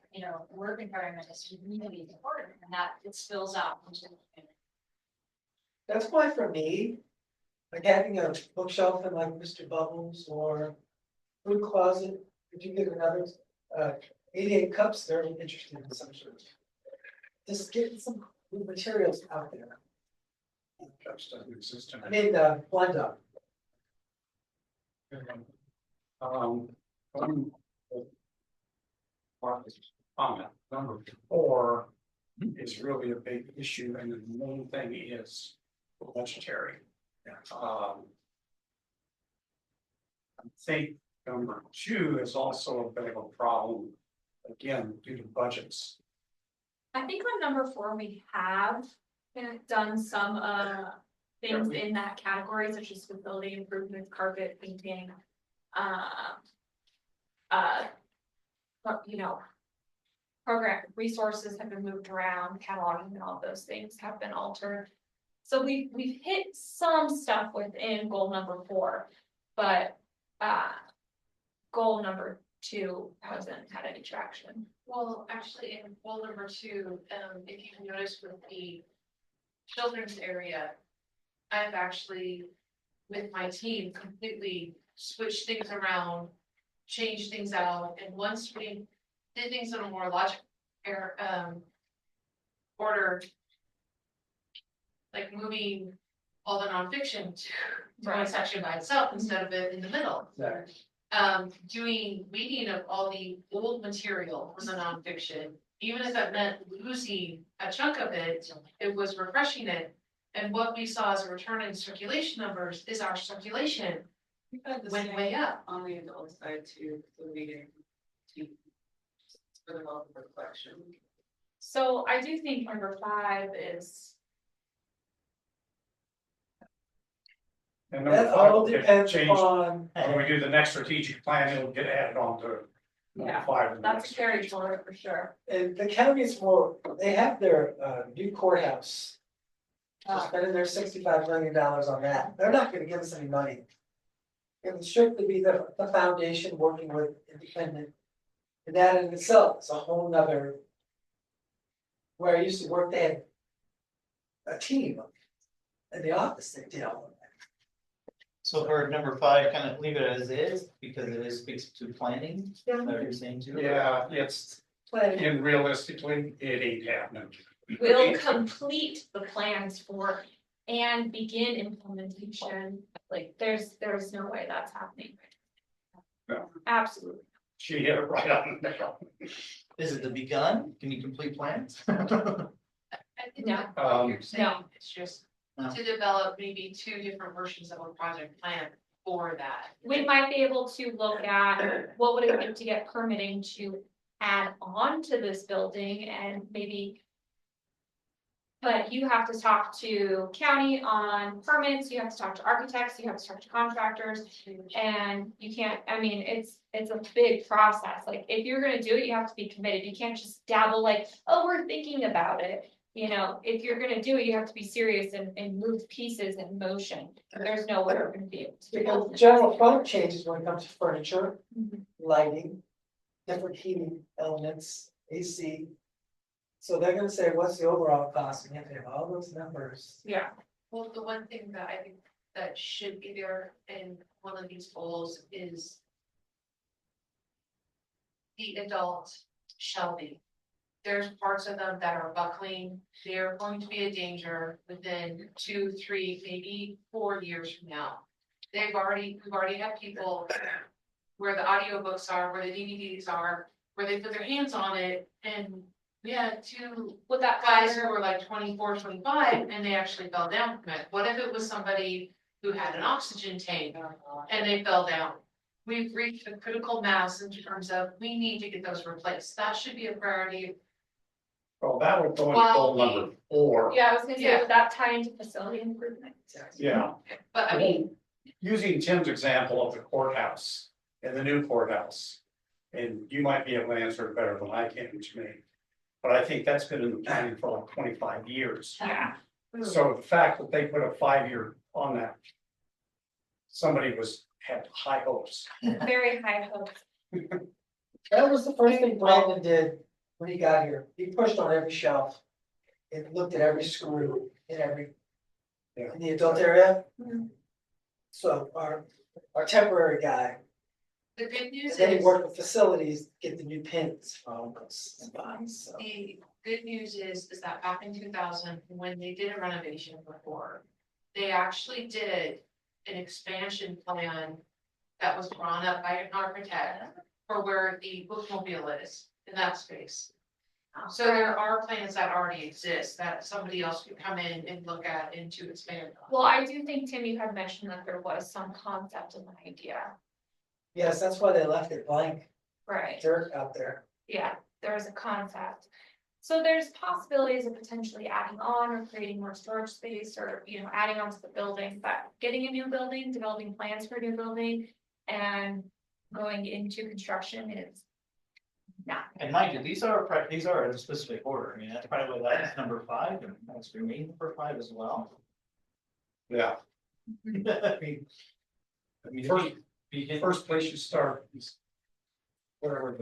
work environment is really important, and that it spills out into the community. That's why for me, like having a bookshelf in like Mr. Bubbles or food closet, if you get another 88 cups, they're interested in some sort of. Just get some new materials out there. Cups doesn't exist in I mean, blend up. Comment, number 4 is really a big issue, and the main thing is budgetary. I think number 2 is also a bit of a problem, again, due to budgets. I think on number 4, we have done some things in that category, such as facility improvements, carpet painting. Program resources have been moved around, cataloging and all those things have been altered. So we've hit some stuff within goal number 4, but goal number 2 hasn't had any traction. Well, actually, in goal number 2, if you can notice with the children's area, I've actually, with my team, completely switched things around, changed things out, and once we did things in a more logical order, like moving all the nonfiction to one section by itself instead of it in the middle. Doing weeding of all the old material from the nonfiction, even if that meant losing a chunk of it, it was refreshing it. And what we saw as a return in circulation numbers is our circulation went way up. On the adult side too, the meeting. For the health reflection. So I do think number 5 is. And number That all 5 will get depends changed. upon, When we do the next strategic plan, it'll get added on to number Yeah, 5. in the That's next carried strategic forward for sure. and the county's more, they have their new courthouse. They're spending their $65 million on that, they're not gonna give us any money. It would strictly be the foundation working with independent. And that in itself is a whole nother. Where I used to work, they had a team in the office, they did all of that. So for number 5, kind of leave it as is, because it is speaks to planning, is that what you're saying too? Yeah, it's, Planning. and realistically, it ain't happening. We'll complete the plans for and begin implementation, like there's no way that's happening. No. Absolutely. She hit it right on the nail. Is it the begun? Can you complete plans? I think No. what you're saying, No. it's just No. to develop maybe 2 different versions of a project plan. for that. We might be able to look at what would it take to get permitting to add on to this building and maybe. But you have to talk to county on permits, you have to talk to architects, you have to talk to contractors. And you can't, I mean, it's a big process, like, if you're gonna do it, you have to be committed, you can't just dabble like, oh, we're thinking about it. You know, if you're gonna do it, you have to be serious and move pieces in motion, there's no way we're gonna be able to. Because the general fund changes when it comes to furniture, Mhm. lighting, different heating elements, AC. So they're gonna say, what's the overall cost, and you have to have all those numbers. Yeah, Well, the one thing that I think that should be there in one of these goals is the adult shelving. There's parts of them that are buckling, they're going to be a danger within 2, 3, maybe 4 years from now. We've already had people where the audiobooks are, where the DVDs are, where they put their hands on it, and we had 2 with that guys who fire, were like 24, 25, and they actually fell down from it. What if it was somebody who had an oxygen tank and they fell down? We've reached a critical mass in terms of, we need to get those replaced. That should be a priority. Well, that would go into Well, goal number 4. yeah, I was gonna say, Yeah. would that tie into facility improvement? Yeah. But I mean, Using Tim's example of the courthouse and the new courthouse. And you might be able to answer it better than I can, to me. But I think that's been in the planning for like 25 years. Yeah. So the fact that they put a 5-year on that. Somebody had high hopes. Very high hopes. That was the first thing Brandon did when he got here, he pushed on every shelf. And looked at every screw in in the adult area. Mhm. So our temporary guy, the good news and then he is, worked with facilities, get the new pins from those spots, so. the good news is that back in 2000, when they did a renovation before, they actually did an expansion plan that was drawn up by an architect for where the bookmobile is in that space. So there are plans that already exist that somebody else could come in and look at and to expand on. Well, I do think, Tim, you had mentioned that there was some concept and idea, Yes, that's why they left it blank, right? dirt out there. Yeah, there is a concept. So there's possibilities of potentially adding on or creating more storage space or, you know, adding on to the building, but getting a new building, developing plans for a new building and going into construction is not. And mind you, these are in a specific order, I mean, that's probably why that's number 5, and that's remain number 5 as well. Yeah. I mean, First- if you First place you start is. Whatever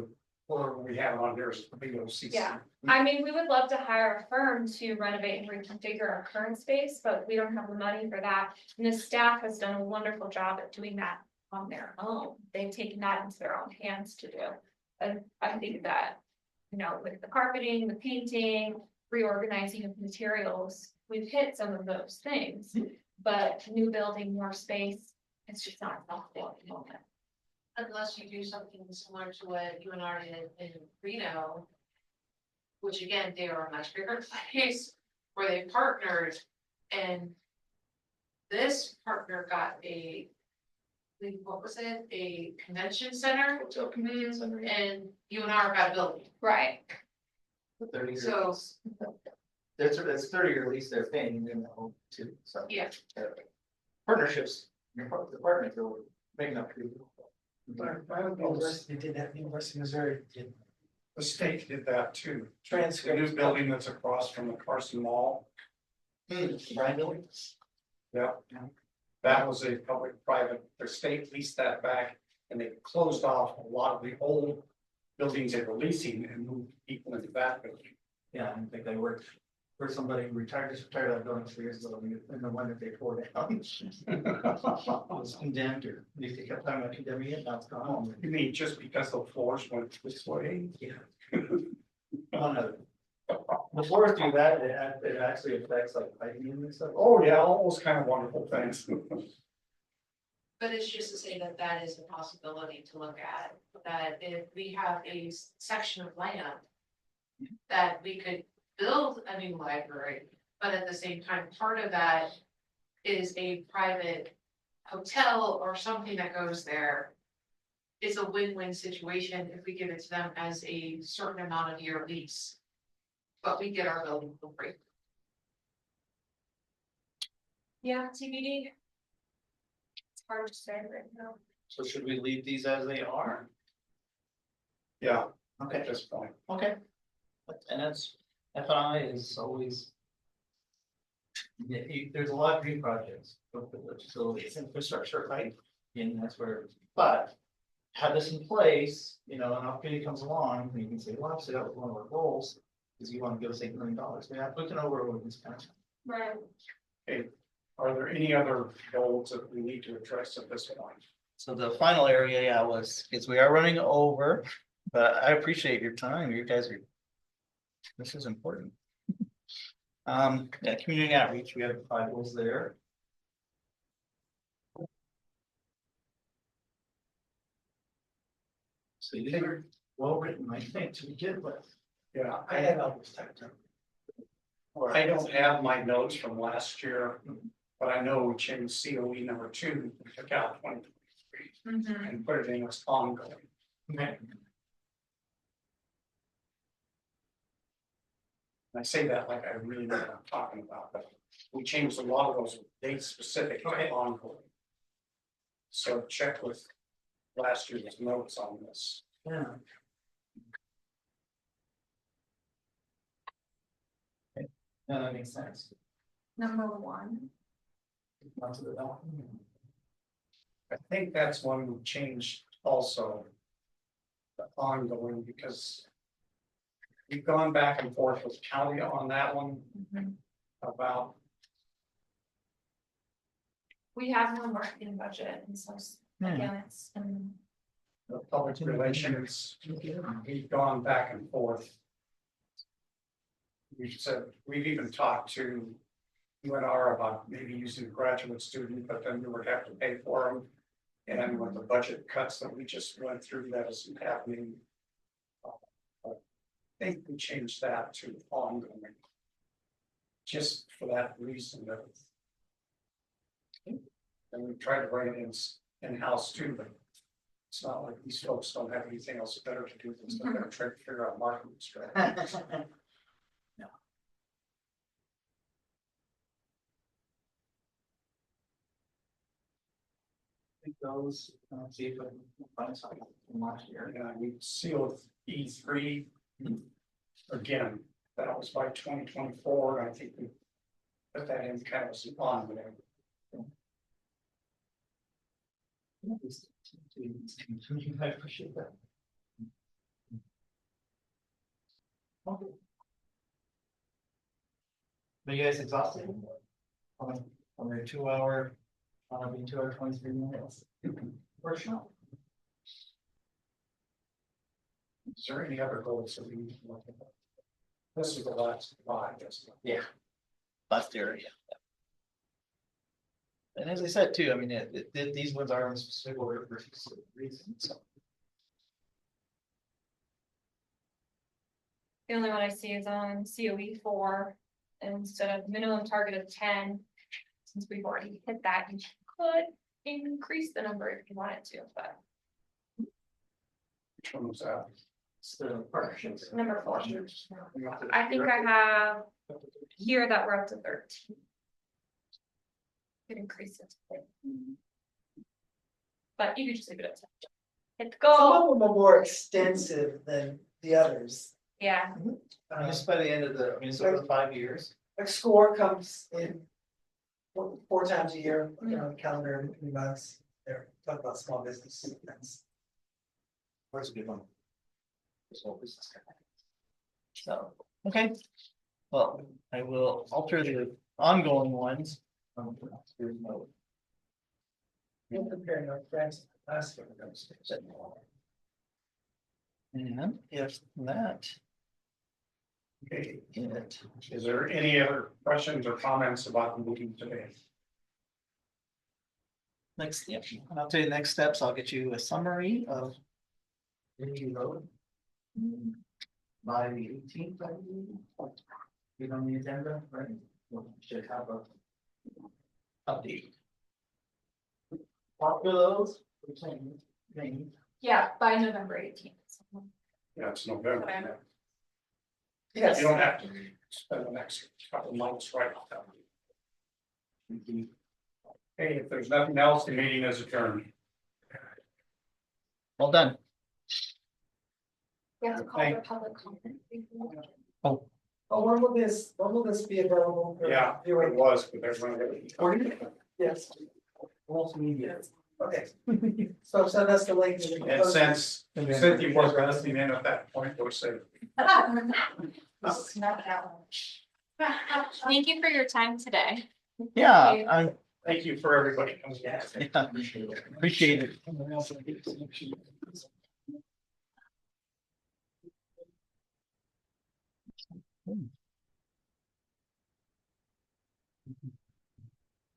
we have on here is the BOCC. Yeah. I mean, we would love to hire a firm to renovate and reconfigure our current space, but we don't have the money for that. And the staff has done a wonderful job at doing that on their own. They've taken that into their own hands to do. And I think that, you know, with the carpeting, the painting, reorganizing of materials, we've hit some of those things. But new building, more space, it's just not possible at the moment. Unless you do something similar to what UNR did in Reno. Which again, they are a much bigger place where they partnered and. This partner got what was it, a convention center? And UNR got a building. Right. 30 years. So- That's 30-year lease they're paying, you know, too, so. Yeah. Partnerships, the partners are making up. University did that, University of Missouri did The state did that too. The transcripts. new building that's across from the Carson Mall. Brian Building? Yeah. That was a public-private, the state leased that back and they closed off a lot of the old buildings they were leasing and moved people into that building. Yeah, I think they worked for somebody who just retired out of building 3 years ago, and the one that they tore down. Was condemned, or they kept talking about condemning it, now it's gone. You mean just because the floors went this way? Yeah. Oh, no. Before us do that, it actually affects like piping and stuff. Oh, yeah, all those kind of wonderful things. But it's just to say that that is a possibility to look at, that if we have a section of land. That we could build a new library, but at the same time, part of that is a private hotel or something that goes there is a win-win situation if we give it to them as a certain amount of year lease. But we get our building for free. Yeah, TBD. It's hard to say right now. So should we leave these as they are? Yeah, Okay, at this point. okay. And that's, F&I is always. Yeah, there's a lot of green projects, but the facilities infrastructure, right? And that's where, but. Have this in place, you know, an opportunity comes along, and you can say, well, obviously that was one of our goals. Is you want to give us $8 million, we can overrule this kind of. Right. Are there any other goals that we need to address at this point? So the final area, yeah, is we are running over, but I appreciate your time, you guys are. This is important. Yeah, community outreach, we have 5 goals there. So these are well written, I think, to begin with. Yeah, I had all this typed up. I don't have my notes from last year, but I know we changed COE number 2, we took out 2023 and put it in as ongoing. Okay. And I say that like I really know what I'm talking about, but we changed a lot of those dates specific to Okay. ongoing. So check with last year's notes on this. Yeah. Okay, no, that makes sense. Number 1. Onto the document. I think that's one we changed also. The ongoing, because we've gone back and forth with county on that one about, We have no marketing budget, and so again, it's, the public relations, we've gone back and forth. We said, we've even talked to UNR about maybe using a graduate student, but then we would have to pay for them. And with the budget cuts that we just went through, that isn't happening. I think we changed that to ongoing. Just for that reason that. And we tried to write it in-house too, but it's not like these folks don't have anything else better to do than to try to figure out marketing strategy. No. I think those, see if I can find something from last year. Yeah, we sealed E3. Again, that was by 2024, and I think we put that in kind of on there. I appreciate that. Okay. Are you guys exhausted? On a 2 hour, 2 hour 23 minutes. Workshop. Is there any other goals that we need to look at? This is the last 5, isn't it? Yeah. Last area. And as I said too, I mean, these ones are in specific order for specific reasons, so. the only one I see is on COE 4, instead of minimum target of 10. Since we've already hit that, you could increase the number if you wanted to, but Which one was that? It's the partnerships. number 4. I think I have here that we're up to 13. Could increase it. But you could just leave it at 10. Hit the Some goal, of them are more extensive than the others. yeah. Just by the end of the, I mean, it's over the 5 years. Like SCORE comes in 4 times a year, you know, calendar, months. There, talk about small business. That's Where's a good one? This whole business. So, okay. Well, I will alter the ongoing ones. Here's no. we'll compare our friends last year. And if that. Okay, It. is there any other questions or comments about the meeting today? Next, yeah, I'll tell you the next steps. I'll get you a summary of. Energy road. By the 18th, I believe. Be on the agenda, right? We should have a. Update. Talk to those. Yeah, by November 18th. Yeah, it's November. Okay. Yes. You don't have to spend the next couple months right now. Hey, if there's nothing else, the meeting is adjourned. Well done. We have to call for public comment. Oh, when will this be available? for Yeah, it viewing? was, but there's one. Yes, Multimedia. okay. So send us the link. And since Cynthia was listening in at that point, we'll say. Not that one. Thank you for your time today. Yeah, I, Thank you for everybody coming. yeah, appreciate it.